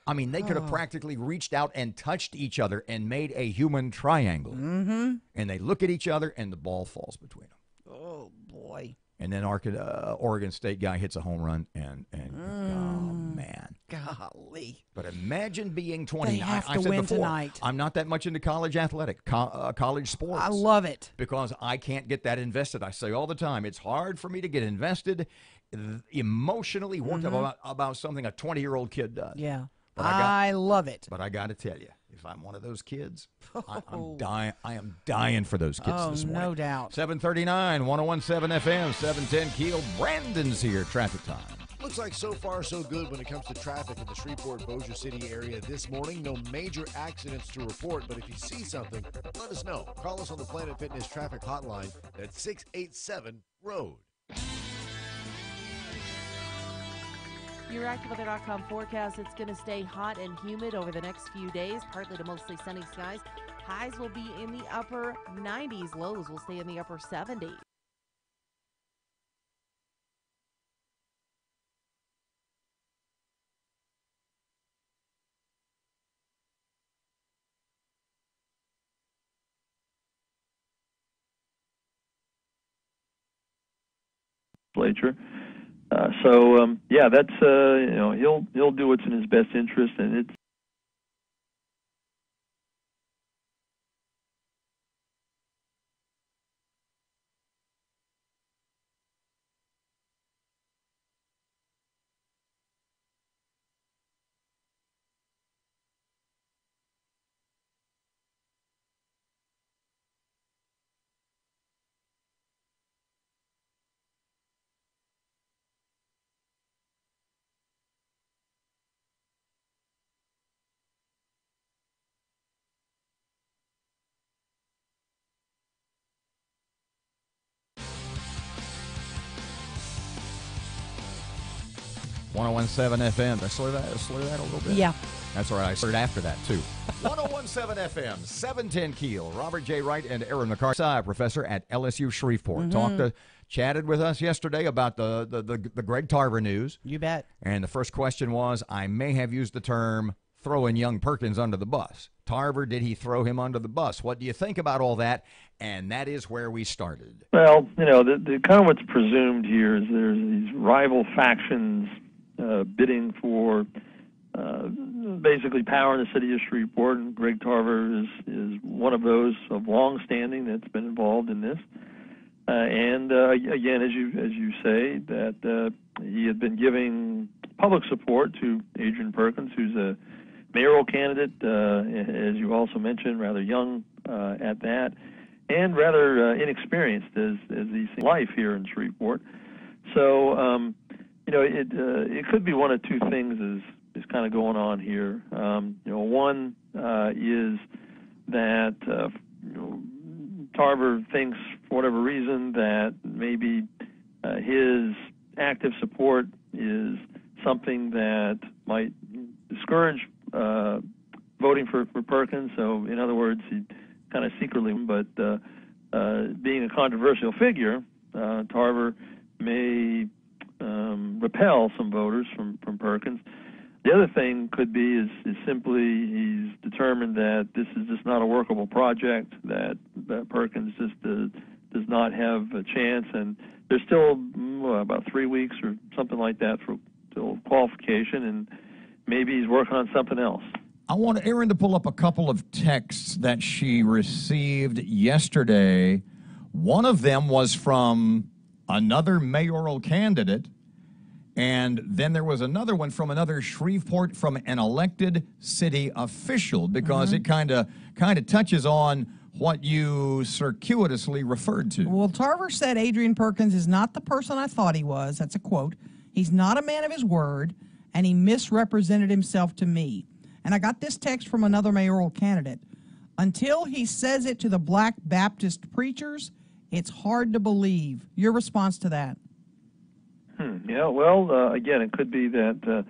I mean, they could have practically reached out and touched each other and made a human triangle. Mm-hmm. And they look at each other, and the ball falls between them. Oh, boy. And then Oregon State guy hits a home run, and oh, man. Golly. But imagine being 20. They have to I said win before, tonight. I'm not that much into college college sports. I love it. Because I can't get that invested. I say all the time, it's hard for me to get invested emotionally worked about something a 20-year-old kid does. Yeah. But I love it. But I got to tell you, if I'm one of those kids, I'm dying. I am dying for those kids this morning. No doubt. 739, 101.7 FM, 710 KEEL. Brandon's here. Traffic time. Looks like so far so good when it comes to traffic in the Shreveport-Bossier City area this morning. No major accidents to report, but if you see something, let us know. Call us on the Planet Fitness traffic hotline at 687-ROAD. Your AccuWeather.com forecast, it's going to stay hot and humid over the next few days. Partly to mostly sunny skies. Highs will be in the upper 90s. Lows will stay in the upper 70s. Yeah, that's he'll do what's in his best interest, and it's .101.7 FM. Did I slur that a little bit? Yeah. That's all right. I slurred after that, too. 101.7 FM, 710 KEEL. Robert J. Wright and Erin McCarty, professor at LSU Shreveport. Chatted with us yesterday about the Greg Tarver news. You bet. And the first question was, I may have used the term throwing young Perkins under the bus? Tarver, did he throw him under the bus? What do you think about all that? And that is where we started. Well, the kind of what's presumed here is there's these rival factions bidding for basically power in the city of Shreveport, and Greg Tarver is one of those of long standing that's been involved in this. And again, as you say, that he had been giving public support to Adrian Perkins, who's a mayoral candidate, as you also mentioned, rather young at that, and rather inexperienced as he sees life here in Shreveport. So, it could be one of two things is kind of going on here. One is that Tarver thinks, for whatever reason, that maybe his active support is something that might discourage voting for Perkins. So, in other words, he kind of secretly, but being a controversial figure, Tarver may repel some voters from Perkins. The other thing could be is simply he's determined that this is just not a workable project, that Perkins just does not have a chance, and there's still about 3 weeks or something like that for till qualification, and maybe he's working on something else. I want Erin to pull up a couple of texts that she received yesterday. One of them was from another mayoral candidate, and then there was another one from another Shreveport, from an elected city official, because it kind of touches on what you circuitously referred to. Well, Tarver said Adrian Perkins is not the person I thought he was. That's a quote. He's not a man of his word, and he misrepresented himself to me. And I got this text from another mayoral candidate. Until he says it to the Black Baptist preachers, it's hard to believe. Your response to that? Yeah, well, again, it could be that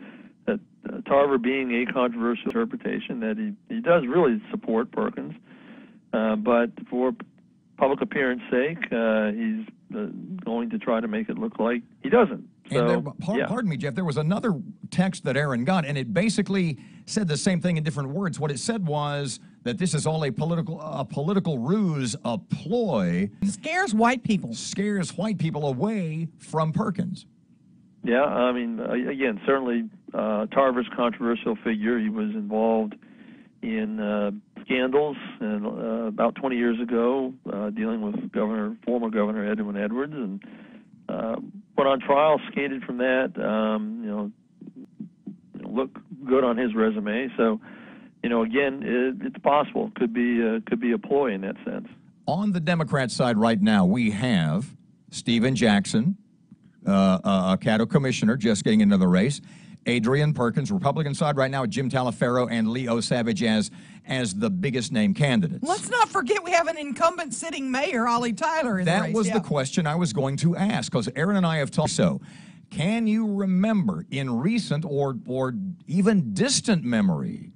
Tarver, being a controversial interpretation, that he does really support Perkins, but for public appearance sake, he's going to try to make it look like he doesn't. So, pardon me, Jeff, there was another text that Erin got, and it basically said the same thing in different words. What it said was that this is all a political ruse, a ploy. Scares white people. Scares white people away from Perkins. Yeah, I mean, again, certainly Tarver's a controversial figure. He was involved in scandals about 20 years ago, dealing with former Governor Edwin Edwards, and went on trial, skated from that. Looked good on his resume. So, again, it's possible. Could be a ploy in that sense. On the Democrat side right now, we have Stephen Jackson, a Caddo commissioner, just getting into the race. Adrian Perkins. Republican side right now, Jim Talaferro and Leo Savage as the biggest name candidates. Let's not forget we have an incumbent sitting mayor, Ollie Tyler, in the race. That was the question I was going to ask, because Erin and I have talked. So, can you remember in recent or even distant memory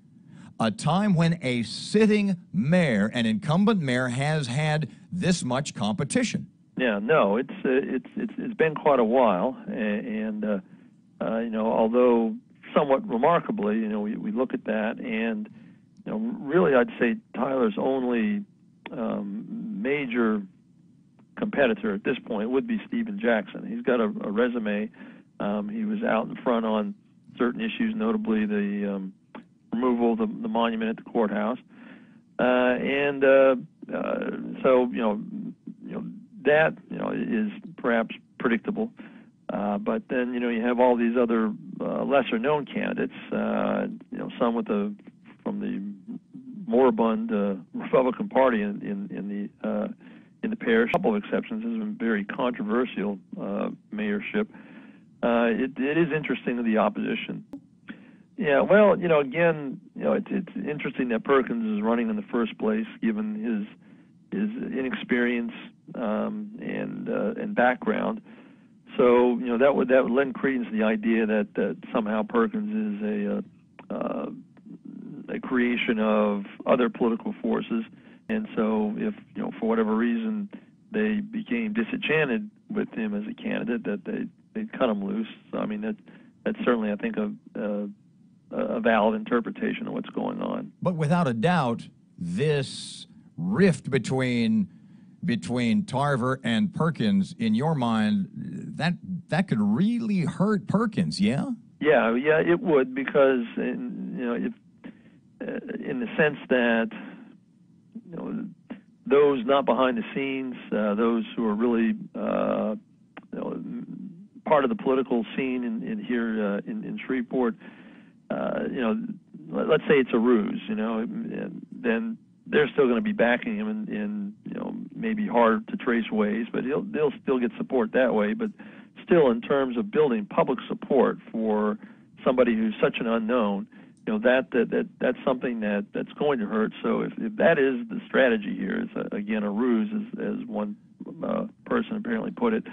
a time when a sitting mayor, an incumbent mayor, has had this much competition? Yeah, no, it's been quite a while, and although somewhat remarkably, we look at that, and really, I'd say Tyler's only major competitor at this point would be Stephen Jackson. He's got a resume. He was out in front on certain issues, notably the removal of the monument at the courthouse, that is perhaps predictable. But then you have all these other lesser known candidates. Some from the moribund Republican Party in the parish. A couple of exceptions. This is a very controversial mayorship. It is interesting to the opposition. Yeah, well, again, it's interesting that Perkins is running in the first place, given his inexperience and background. So that would lend credence to the idea that somehow Perkins is a creation of other political forces, and so if for whatever reason they became disenchanted with him as a candidate, that they'd cut him loose. So, I mean that's certainly, I think, a valid interpretation of what's going on. But without a doubt, this rift between Tarver and Perkins, in your mind, that could really hurt Perkins, yeah? Yeah, it would, because if in the sense that those not behind the scenes, those who are really part of the political scene in here in Shreveport, let's say it's a ruse, then they're still going to be backing him in maybe hard to trace ways, but they'll still get support that way. But still, in terms of building public support for somebody who's such an unknown, that's something that's going to hurt. So if that is the strategy here, is again a ruse, as one person apparently put it,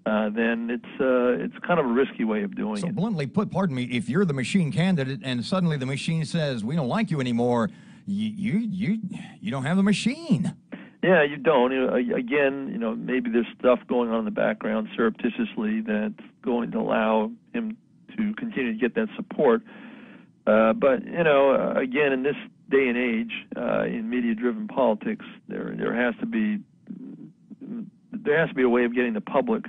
then it's kind of a risky way of doing it. So bluntly put, pardon me, if you're the machine candidate and suddenly the machine says we don't like you anymore, you don't have the machine. Yeah, you don't. Again, maybe there's stuff going on in the background surreptitiously that's going to allow him to continue to get that support. But again, in this day and age, in media-driven politics, there has to be a way of getting the public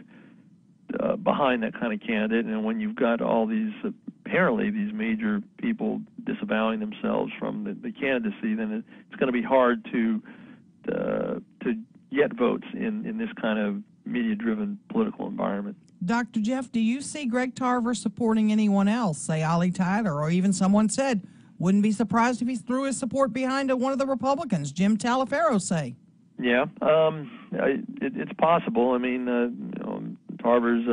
behind that kind of candidate. And when you've got all these apparently these major people disavowing themselves from the candidacy, then it's going to be hard to get votes in this kind of media-driven political environment. Dr. Jeff, do you see Greg Tarver supporting anyone else, say Ollie Tyler, or even someone said, wouldn't be surprised if he threw his support behind one of the Republicans, Jim Talaferro, say? Yeah, it's possible. I mean, Tarver's,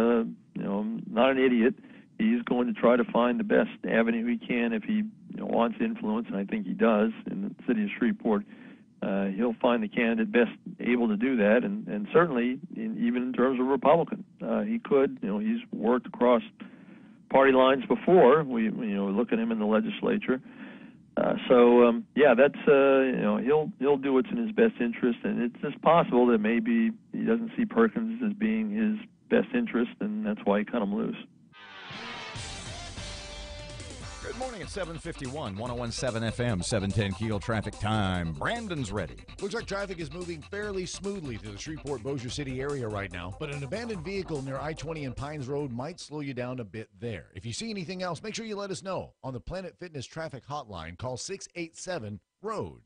not an idiot. He's going to try to find the best avenue he can if he wants influence, and I think he does in the city of Shreveport. He'll find the candidate best able to do that, and certainly even in terms of Republican, he could. He's worked across party lines before. We look at him in the legislature. That's he'll do what's in his best interest, and it's just possible that maybe he doesn't see Perkins as being his best interest, and that's why he cut him loose. Good morning at 7:51, 101.7 FM, 710 KEEL traffic time. Brandon's ready. Looks like traffic is moving fairly smoothly through the Shreveport-Bossier City area right now, but an abandoned vehicle near I-20 and Pines Road might slow you down a bit there. If you see anything else, make sure you let us know. On the Planet Fitness traffic hotline, call 687-ROAD.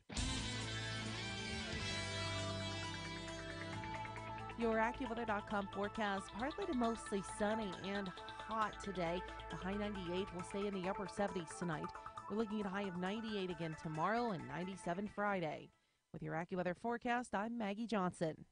Your AccuWeather.com forecast, partly to mostly sunny and hot today. The high 98 will stay in the upper 70s tonight. We're looking at a high of 98 again tomorrow and 97 Friday. With your AccuWeather forecast, I'm Maggie Johnson.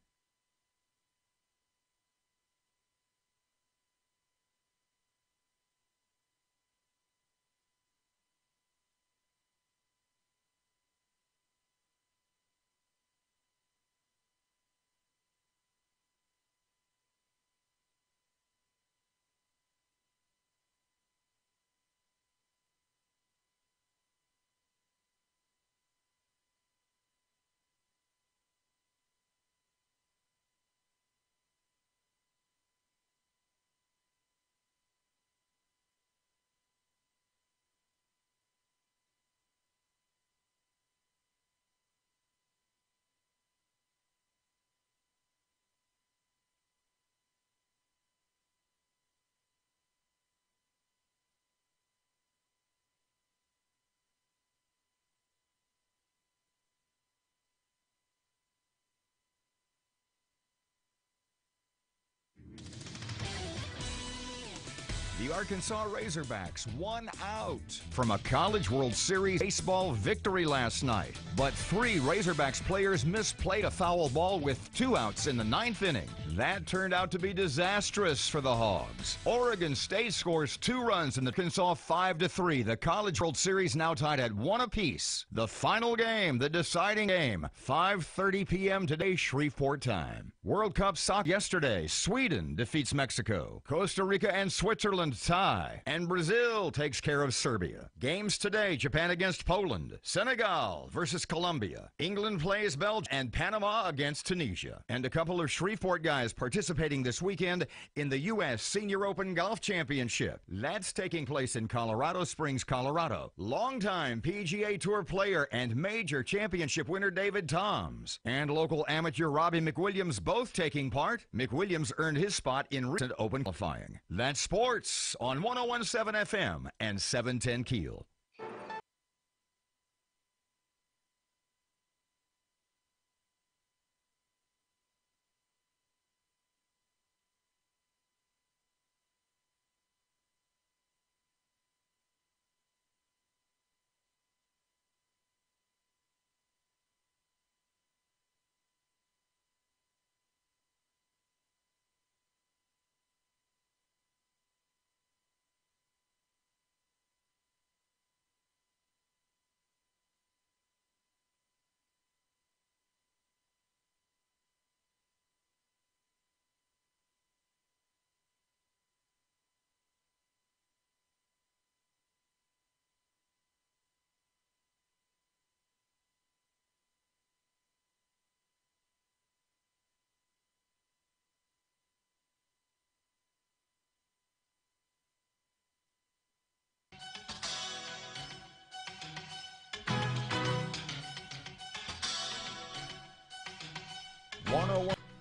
The Arkansas Razorbacks won out from a College World Series baseball victory last night. But 3 Razorbacks players misplayed a foul ball with 2 outs in the 9th inning. That turned out to be disastrous for the Hogs. Oregon State scores 2 runs in the Arkansas 5-3. The College World Series now tied at 1 apiece. The final game, the deciding game, 5:30 p.m. today, Shreveport time. World Cup soccer yesterday. Sweden defeats Mexico. Costa Rica and Switzerland tie. And Brazil takes care of Serbia. Games today, Japan against Poland. Senegal versus Colombia. England plays Belgium. And Panama against Tunisia. And a couple of Shreveport guys participating this weekend in the U.S. Senior Open Golf Championship. That's taking place in Colorado Springs, Colorado. Longtime PGA Tour player and major championship winner David Toms and local amateur Robbie McWilliams both taking part. McWilliams earned his spot in recent Open qualifying. That's sports on 101.7 FM and 710 KEEL.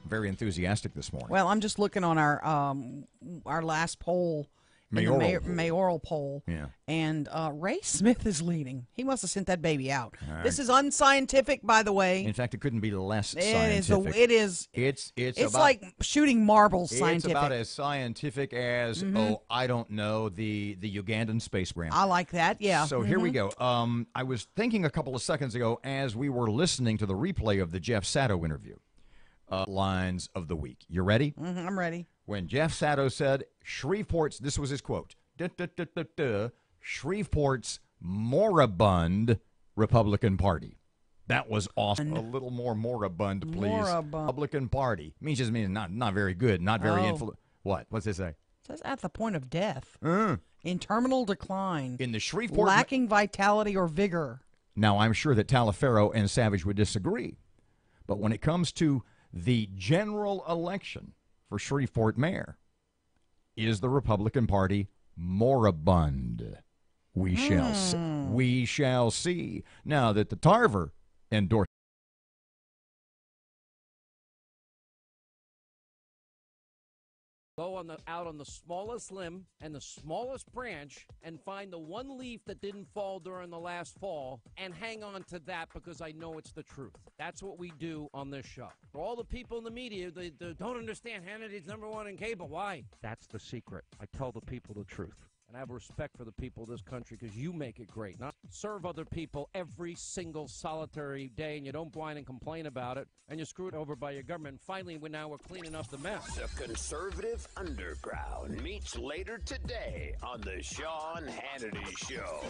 Very enthusiastic this morning. Well, I'm just looking on our last poll, mayoral poll, yeah. And Ray Smith is leading. He must have sent that baby out. This is unscientific, by the way. In fact, it couldn't be less scientific. It's about, like shooting marbles. Scientific. It's about as scientific as I don't know, the Ugandan space program. I like that. Yeah. So here we go. I was thinking a couple of seconds ago as we were listening to the replay of the Jeff Sato interview. Lines of the week. You ready? I'm ready. When Jeff Sato said Shreveport's, this was his quote, Shreveport's moribund Republican Party. That was awesome. A little more moribund, please. Republican Party. Means not very good, not very What? What's it say? It says at the point of death. In terminal decline. In the Shreveport. Lacking vitality or vigor. Now, I'm sure that Talaferro and Savage would disagree. But when it comes to the general election for Shreveport mayor, is the Republican Party moribund? We shall see. Now that the Tarver endorsed Go out on the smallest limb and the smallest branch and find the one leaf that didn't fall during the last fall and hang on to that because I know it's the truth. That's what we do on this show. For all the people in the media, they don't understand Hannity's #1 in cable. Why? That's the secret. I tell the people the truth. And I have respect for the people of this country because you make it great. Not serve other people every single solitary day, and you don't whine and complain about it, and you're screwed over by your government. Finally, we're cleaning up the mess. The Conservative Underground meets later today on the Sean Hannity Show.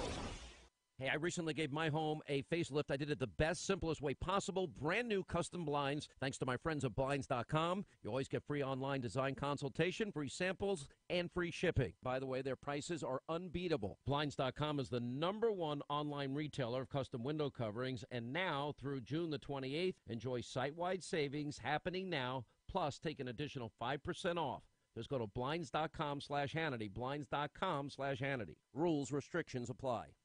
Hey, I recently gave my home a facelift. I did it the best, simplest way possible. Brand new custom blinds, thanks to my friends at Blinds.com. You always get free online design consultation, free samples, and free shipping. By the way, their prices are unbeatable. Blinds.com is the #1 online retailer of custom window coverings. And now, through June the 28th, enjoy site-wide savings happening now, plus take an additional 5% off. Just go to Blinds.com/Hannity, Blinds.com/Hannity. Rules, restrictions apply.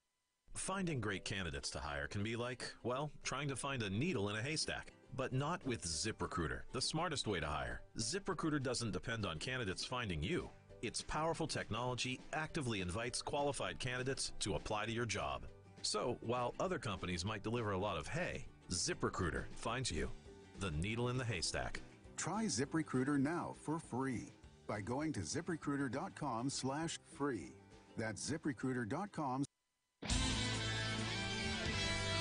Finding great candidates to hire can be like, well, trying to find a needle in a haystack. But not with ZipRecruiter, the smartest way to hire. ZipRecruiter doesn't depend on candidates finding you. Its powerful technology actively invites qualified candidates to apply to your job. So, while other companies might deliver a lot of hay, ZipRecruiter finds you, the needle in the haystack. Try ZipRecruiter now for free by going to ZipRecruiter.com/free. That's ZipRecruiter.com.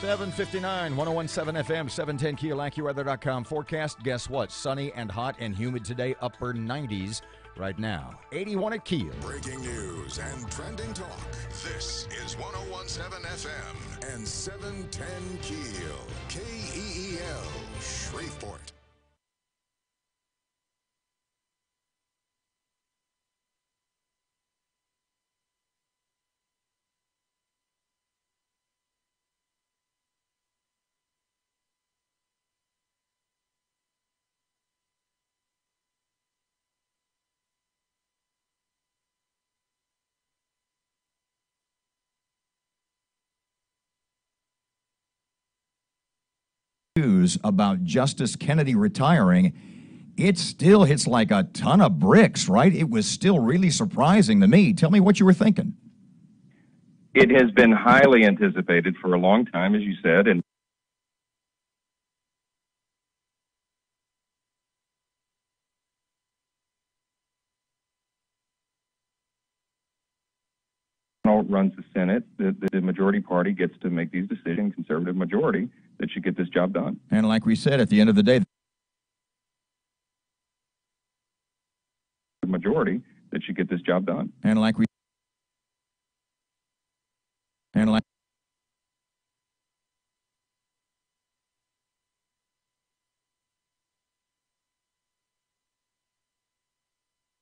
7:59, 101.7 FM, 710 KEEL, AccuWeather.com forecast. Guess what? Sunny and hot and humid today, upper 90s right now. 81 at KEEL. Breaking news and trending talk. This is 101.7 FM and 710 KEEL. KEEL, Shreveport. news about Justice Kennedy retiring, it still hits like a ton of bricks, right? It was still really surprising to me. Tell me what you were thinking. It has been highly anticipated for a long time, as you said, and runs the Senate. The majority party gets to make these decisions, conservative majority, that should get this job done. And like we said, at the end of the day, The majority that should get this job done. and like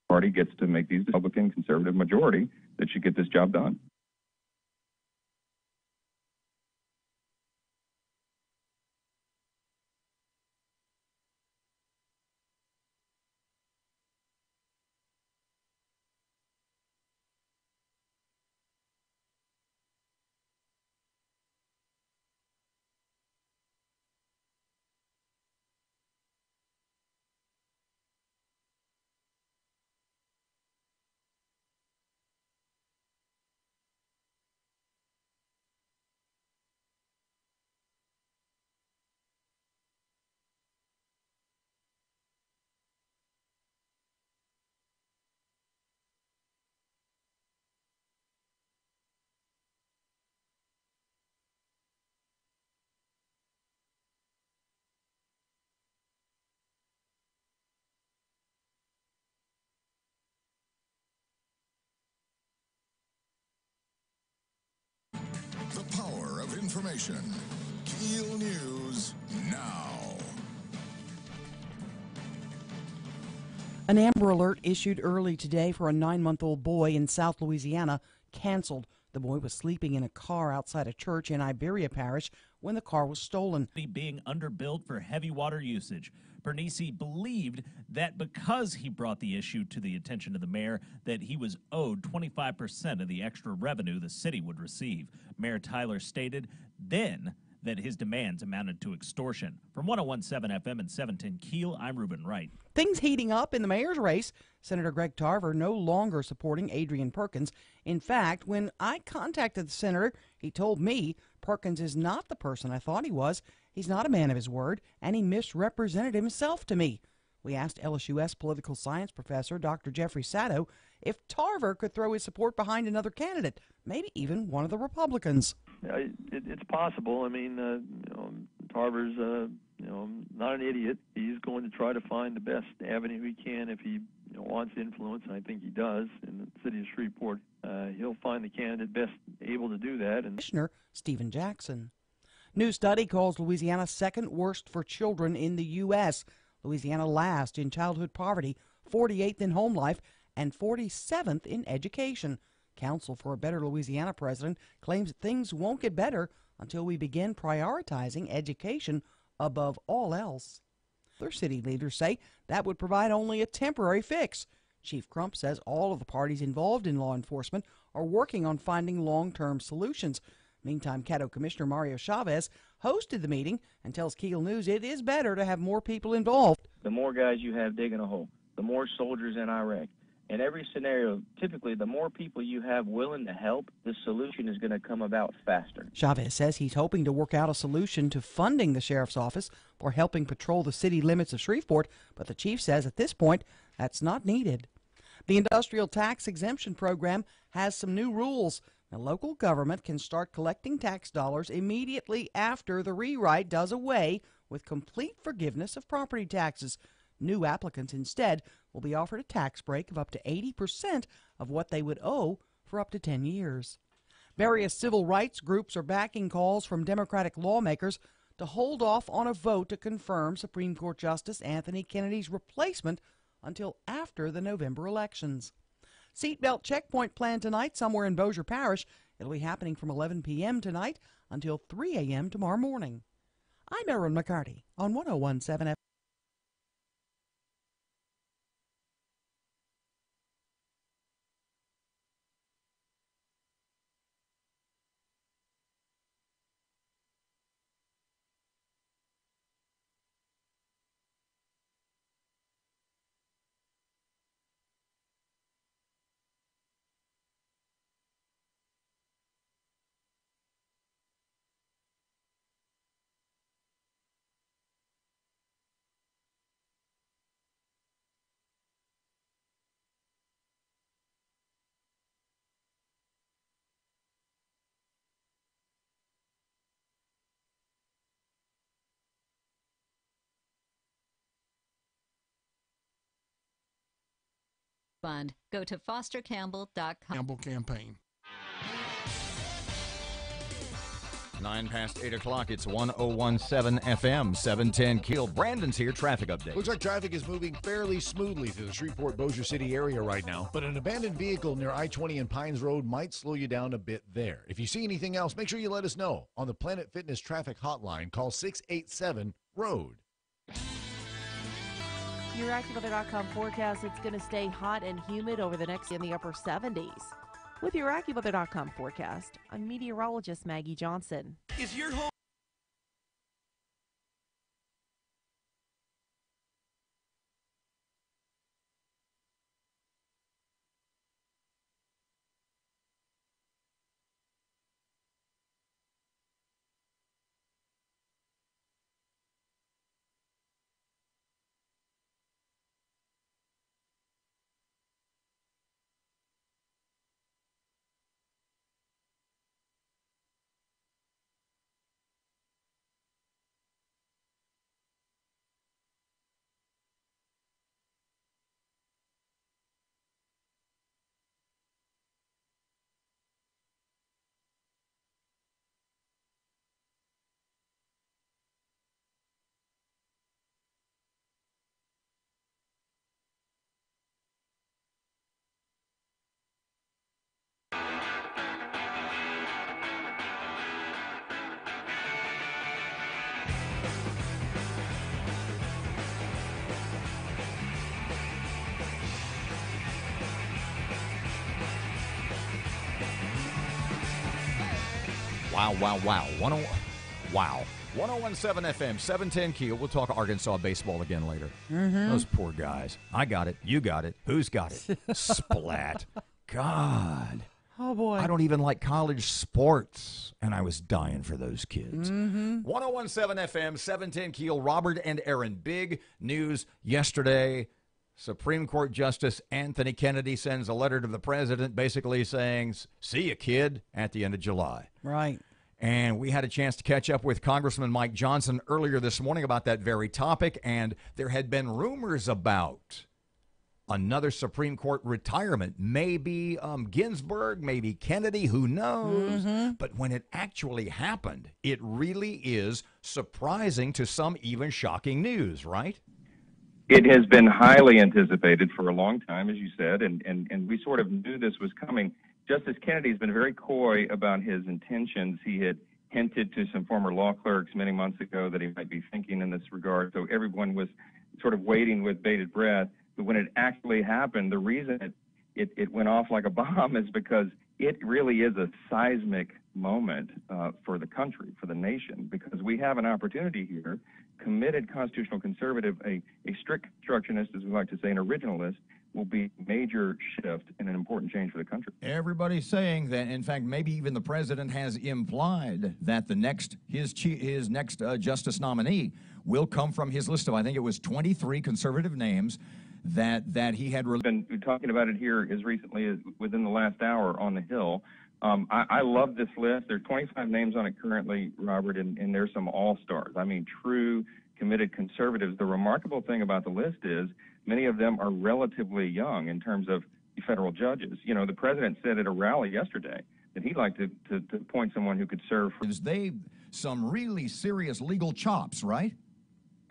Party gets to make these Republican conservative majority that should get this job done. The power of information. KEEL News now. An Amber Alert issued early today for a 9-month-old boy in South Louisiana canceled. The boy was sleeping in a car outside a church in Iberia Parish when the car was stolen. Being underbilled for heavy water usage. Bernisi believed that because he brought the issue to the attention of the mayor, that he was owed 25% of the extra revenue the city would receive. Mayor Tyler stated then that his demands amounted to extortion. From 101.7 FM and 710 KEEL, I'm Reuben Wright. Things heating up in the mayor's race. Senator Greg Tarver no longer supporting Adrian Perkins. In fact, when I contacted the senator, he told me Perkins is not the person I thought he was. He's not a man of his word, and he misrepresented himself to me. We asked LSUS political science professor Dr. Jeffrey Sato if Tarver could throw his support behind another candidate, maybe even one of the Republicans. It's possible. I mean, Tarver's, not an idiot. He's going to try to find the best avenue he can if he wants influence, and I think he does in the city of Shreveport. He'll find the candidate best able to do that. And Commissioner Stephen Jackson. New study calls Louisiana second worst for children in the U.S. Louisiana last in childhood poverty, 48th in home life, and 47th in education. Council for a Better Louisiana president claims that things won't get better until we begin prioritizing education above all else. Other city leaders say that would provide only a temporary fix. Chief Crump says all of the parties involved in law enforcement are working on finding long-term solutions. Meantime, Caddo Commissioner Mario Chavez hosted the meeting and tells KEEL News it is better to have more people involved. The more guys you have digging a hole, the more soldiers in Iraq. In every scenario, typically, the more people you have willing to help, the solution is going to come about faster. Chavez says he's hoping to work out a solution to funding the sheriff's office for helping patrol the city limits of Shreveport, but the chief says at this point that's not needed. The industrial tax exemption program has some new rules. The local government can start collecting tax dollars immediately after the rewrite does away with complete forgiveness of property taxes. New applicants instead will be offered a tax break of up to 80% of what they would owe for up to 10 years. Various civil rights groups are backing calls from Democratic lawmakers to hold off on a vote to confirm Supreme Court Justice Anthony Kennedy's replacement until after the November elections. Seatbelt checkpoint planned tonight somewhere in Bossier Parish. It'll be happening from 11 p.m. tonight until 3 a.m. tomorrow morning. I'm Erin McCarty on 101.7 FM. Fund. Go to fostercampbell.com. Campbell Campaign. 9 past 8 o'clock. It's 1017 FM, 710 KEEL. Brandon's here. Traffic update. Looks like traffic is moving fairly smoothly through the Shreveport-Bossier City area right now, but an abandoned vehicle near I-20 and Pines Road might slow you down a bit there. If you see anything else, make sure you let us know. On the Planet Fitness traffic hotline, call 687-ROAD. Your AccuWeather.com forecast, it's going to stay hot and humid over the next in the upper 70s. With your AccuWeather.com forecast, I'm meteorologist Maggie Johnson. Is your home... Wow. 1017 FM, 710 KEEL. We'll talk Arkansas baseball again later. Mm-hmm. Those poor guys. I got it. You got it. Who's got it? Splat. God. Oh, boy. I don't even like college sports, and I was dying for those kids. Mm-hmm. 1017 FM, 710 KEEL. Robert and Erin. Big news yesterday. Supreme Court Justice Anthony Kennedy sends a letter to the president basically saying, see you, kid, at the end of July. Right. And we had a chance to catch up with Congressman Mike Johnson earlier this morning about that very topic, and there had been rumors about another Supreme Court retirement. Maybe Ginsburg, maybe Kennedy, who knows? Mm-hmm. But when it actually happened, it really is surprising to some, even shocking news, right? It has been highly anticipated for a long time, as you said, and we sort of knew this was coming. Justice Kennedy has been very coy about his intentions. He had hinted to some former law clerks many months ago that he might be thinking in this regard, so everyone was sort of waiting with bated breath. But when it actually happened, the reason it went off like a bomb is because it really is a seismic moment for the country, for the nation, because we have an opportunity here. Committed constitutional conservative, a strict constructionist, as we like to say, an originalist, will be a major shift and an important change for the country. Everybody's saying that, in fact, maybe even the president has implied that his next justice nominee will come from his list of, I think it was 23 conservative names that he had been talking about it here as recently as within the last hour on the Hill. I love this list. There are 25 names on it currently, Robert, and there's some all-stars. I mean, true committed conservatives. The remarkable thing about the list is many of them are relatively young in terms of federal judges. You know, the president said at a rally yesterday that he'd like to appoint someone who could serve for... They some really serious legal chops, right?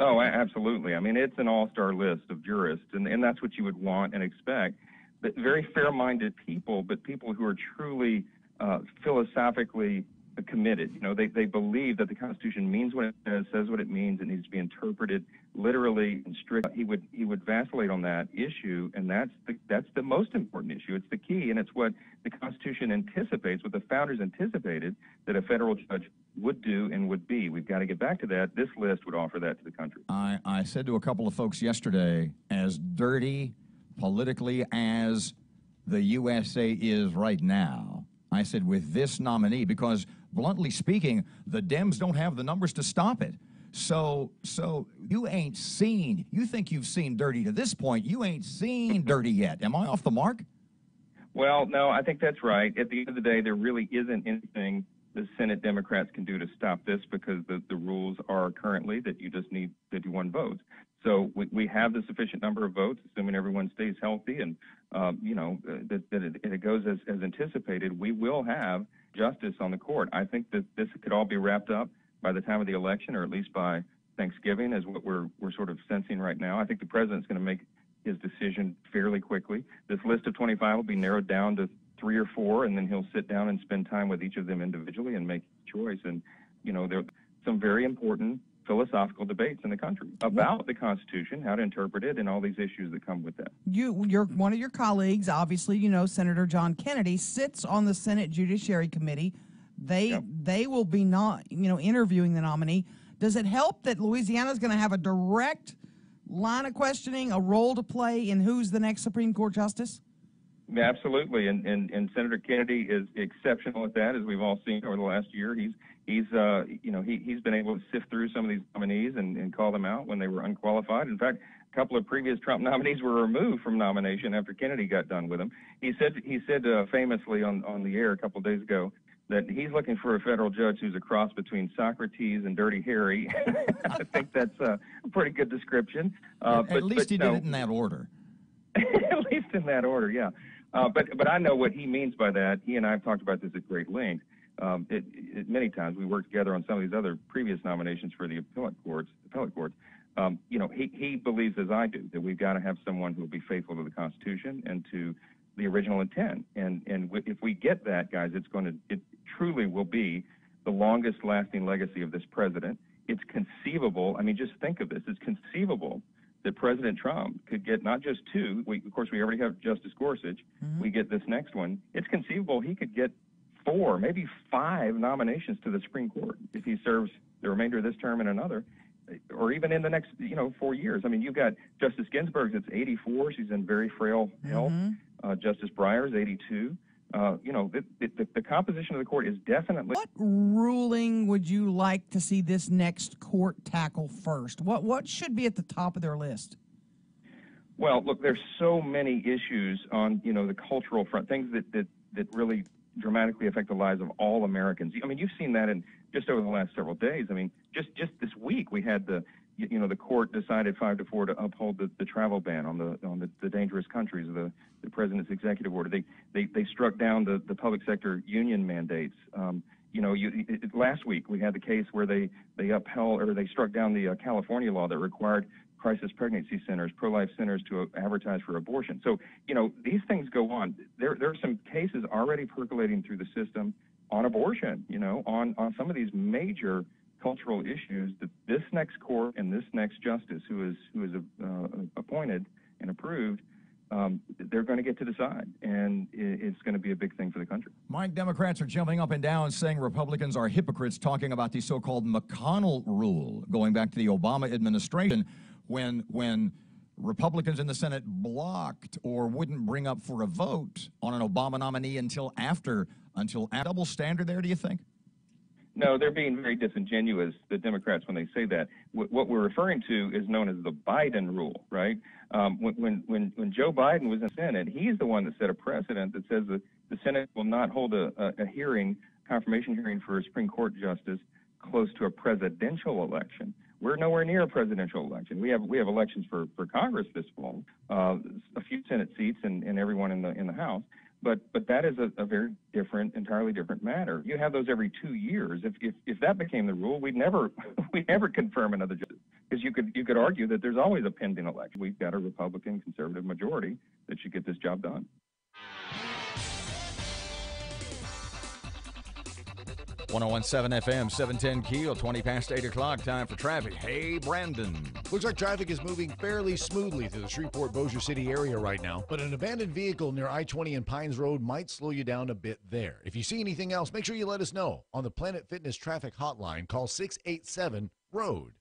Oh, absolutely. I mean, it's an all-star list of jurists, and that's what you would want and expect. But very fair-minded people, but people who are truly philosophically committed. You know, they believe that the Constitution means what it says what it means. It needs to be interpreted literally and strictly. He would vacillate on that issue, and that's the most important issue. It's the key, and it's what the Constitution anticipates, what the founders anticipated that a federal judge would do and would be. We've got to get back to that. This list would offer that to the country. I said to a couple of folks yesterday, as dirty politically as the USA is right now, I said with this nominee, because bluntly speaking, the Dems don't have the numbers to stop it. So you ain't seen, you think you've seen dirty to this point, you ain't seen dirty yet. Am I off the mark? Well, no, I think that's right. At the end of the day, there really isn't anything the Senate Democrats can do to stop this, because the rules are currently that you just need 51 votes. So we have the sufficient number of votes, assuming everyone stays healthy and, that it goes as anticipated. We will have justice on the court. I think that this could all be wrapped up by the time of the election, or at least by Thanksgiving, is what we're sort of sensing right now. I think the president's going to make his decision fairly quickly. This list of 25 will be narrowed down to 3 or 4, and then he'll sit down and spend time with each of them individually and make a choice. And, there are some very important philosophical debates in the country about the Constitution, how to interpret it, and all these issues that come with that. You're one of your colleagues, obviously, Senator John Kennedy, sits on the Senate Judiciary Committee. They will be interviewing the nominee. Does it help that Louisiana is going to have a direct line of questioning, a role to play in who's the next Supreme Court justice? Absolutely, and Senator Kennedy is exceptional at that, as we've all seen over the last year. He's been able to sift through some of these nominees and call them out when they were unqualified. In fact, a couple of previous Trump nominees were removed from nomination after Kennedy got done with them. He said famously on the air a couple of days ago that he's looking for a federal judge who's a cross between Socrates and Dirty Harry. I think that's a pretty good description. At least he did it in that order. At least in that order, yeah. But I know what he means by that. He and I have talked about this at great length. Many times we worked together on some of these other previous nominations for the appellate courts. He believes, as I do, that we've got to have someone who will be faithful to the Constitution and to the original intent. And if we get that, guys, it truly will be the longest lasting legacy of this president. It's conceivable. I mean, just think of this. It's conceivable that President Trump could get not just 2. Of course, we already have Justice Gorsuch. Mm-hmm. We get this next one. It's conceivable he could get 4, maybe 5 nominations to the Supreme Court if he serves the remainder of this term and another, or even in the next 4 years. I mean, you've got Justice Ginsburg that's 84. She's in very frail health. Justice Breyer's 82. The composition of the court is definitely. What ruling would you like to see this next court tackle first? What should be at the top of their list? Well, look, there's so many issues on the cultural front, things that really dramatically affect the lives of all Americans. I mean, you've seen that in just over the last several days. I mean, just this week we had the court decided 5-4 to uphold the travel ban on the dangerous countries of the president's executive order. They struck down the public sector union mandates. Last week we had the case where they upheld, or they struck down the California law that required crisis pregnancy centers, pro-life centers to advertise for abortion. So, these things go on. There are some cases already percolating through the system on abortion, on some of these major cultural issues that this next court and this next justice who is appointed and approved, they're going to get to decide, and it's going to be a big thing for the country. Mike, Democrats are jumping up and down saying Republicans are hypocrites, talking about the so-called McConnell rule going back to the Obama administration when Republicans in the Senate blocked or wouldn't bring up for a vote on an Obama nominee until after double standard there, do you think? No, they're being very disingenuous, the Democrats, when they say that. What we're referring to is known as the Biden rule, right? When Joe Biden was in the Senate, he's the one that set a precedent that says that the Senate will not hold a confirmation hearing for a Supreme Court justice close to a presidential election. We're nowhere near a presidential election. We have elections for Congress this fall, a few Senate seats and everyone in the House. But that is a very entirely different matter. You have those every 2 years. If that became the rule, we'd never confirm another justice, because you could argue that there's always a pending election. We've got a Republican conservative majority that should get this job done. .101.7 FM, 710 KEEL, 20 past 8 o'clock, time for traffic. Hey, Brandon. Looks like traffic is moving fairly smoothly through the Shreveport-Bossier City area right now, but an abandoned vehicle near I-20 and Pines Road might slow you down a bit there. If you see anything else, make sure you let us know. On the Planet Fitness traffic hotline, call 687-ROAD.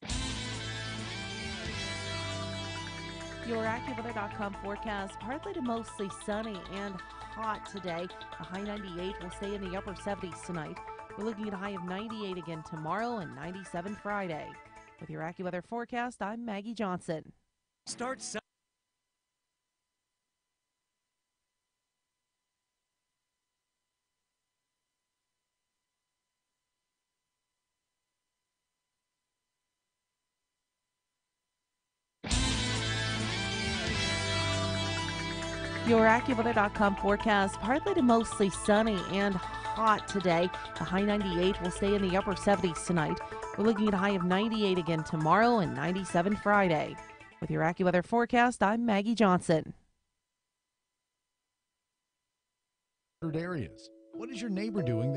Your AccuWeather.com forecast, partly to mostly sunny and hot today. A high 98 will stay in the upper 70s tonight. We're looking at a high of 98 again tomorrow and 97 Friday. With your AccuWeather forecast, I'm Maggie Johnson. Start Your AccuWeather.com forecast, partly to mostly sunny and hot today. The high 98 will stay in the upper 70s tonight. We're looking at a high of 98 again tomorrow and 97 Friday. With your AccuWeather forecast, I'm Maggie Johnson. Areas. What is your neighbor doing?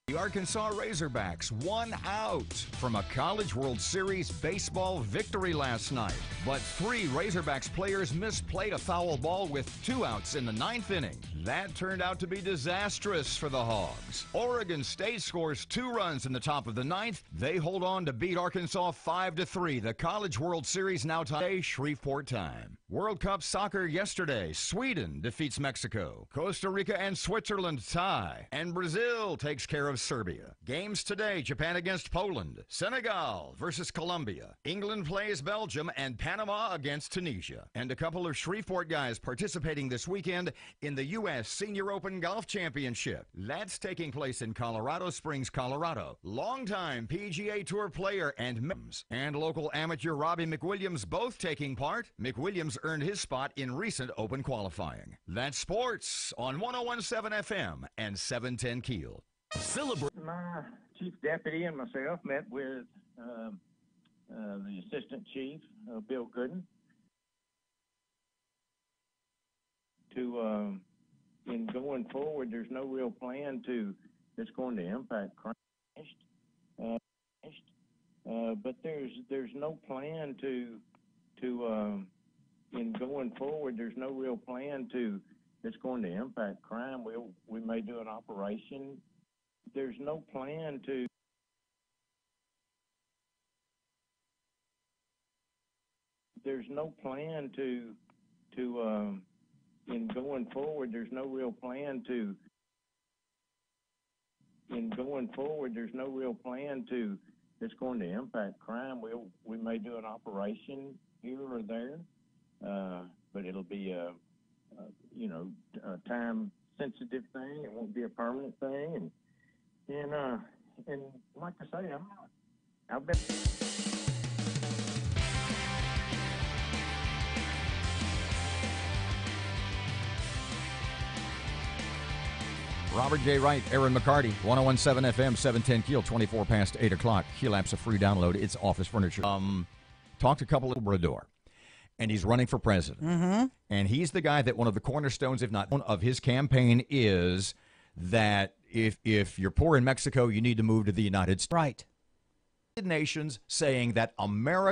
The Arkansas Razorbacks won out from a College World Series baseball victory last night. But 3 Razorbacks players misplayed a foul ball with 2 outs in the 9th inning. That turned out to be disastrous for the Hogs. Oregon State scores 2 runs in the top of the 9th. They hold on to beat Arkansas 5-3. The College World Series now today, Shreveport time. World Cup soccer yesterday. Sweden defeats Mexico. Costa Rica and Switzerland tie. And Brazil takes care of Serbia. Games today, Japan against Poland. Senegal versus Colombia. England plays Belgium and Panama against Tunisia. And a couple of Shreveport guys participating this weekend in the U.S. Senior Open Golf Championship. That's taking place in Colorado Springs, Colorado. Longtime PGA Tour player and Mims and local amateur Robbie McWilliams both taking part. McWilliams earned his spot in recent Open qualifying. That's sports on 101.7 FM and 710 KEEL. My chief deputy and myself met with the assistant chief, Bill Gooden, to in going forward, there's no real plan that's going to impact crime. But there's no plan in going forward, there's no real plan that's going to impact crime. We may do an operation. There's no plan in going forward, there's no real plan that's going to impact crime. We may do an operation here or there, but it'll be a time sensitive thing. It won't be a permanent thing, and like I say, I've been. Robert J. Wright, Erin McCarty, 101.7 FM, 710 KEEL, 24 past 8 o'clock. KEEL app's a free download. It's office furniture. Talked a couple of Labrador, and he's running for president. Mm-hmm. And he's the guy that one of the cornerstones, if not one of his campaign, is that if you're poor in Mexico, you need to move to the United States. Right. Nations saying that America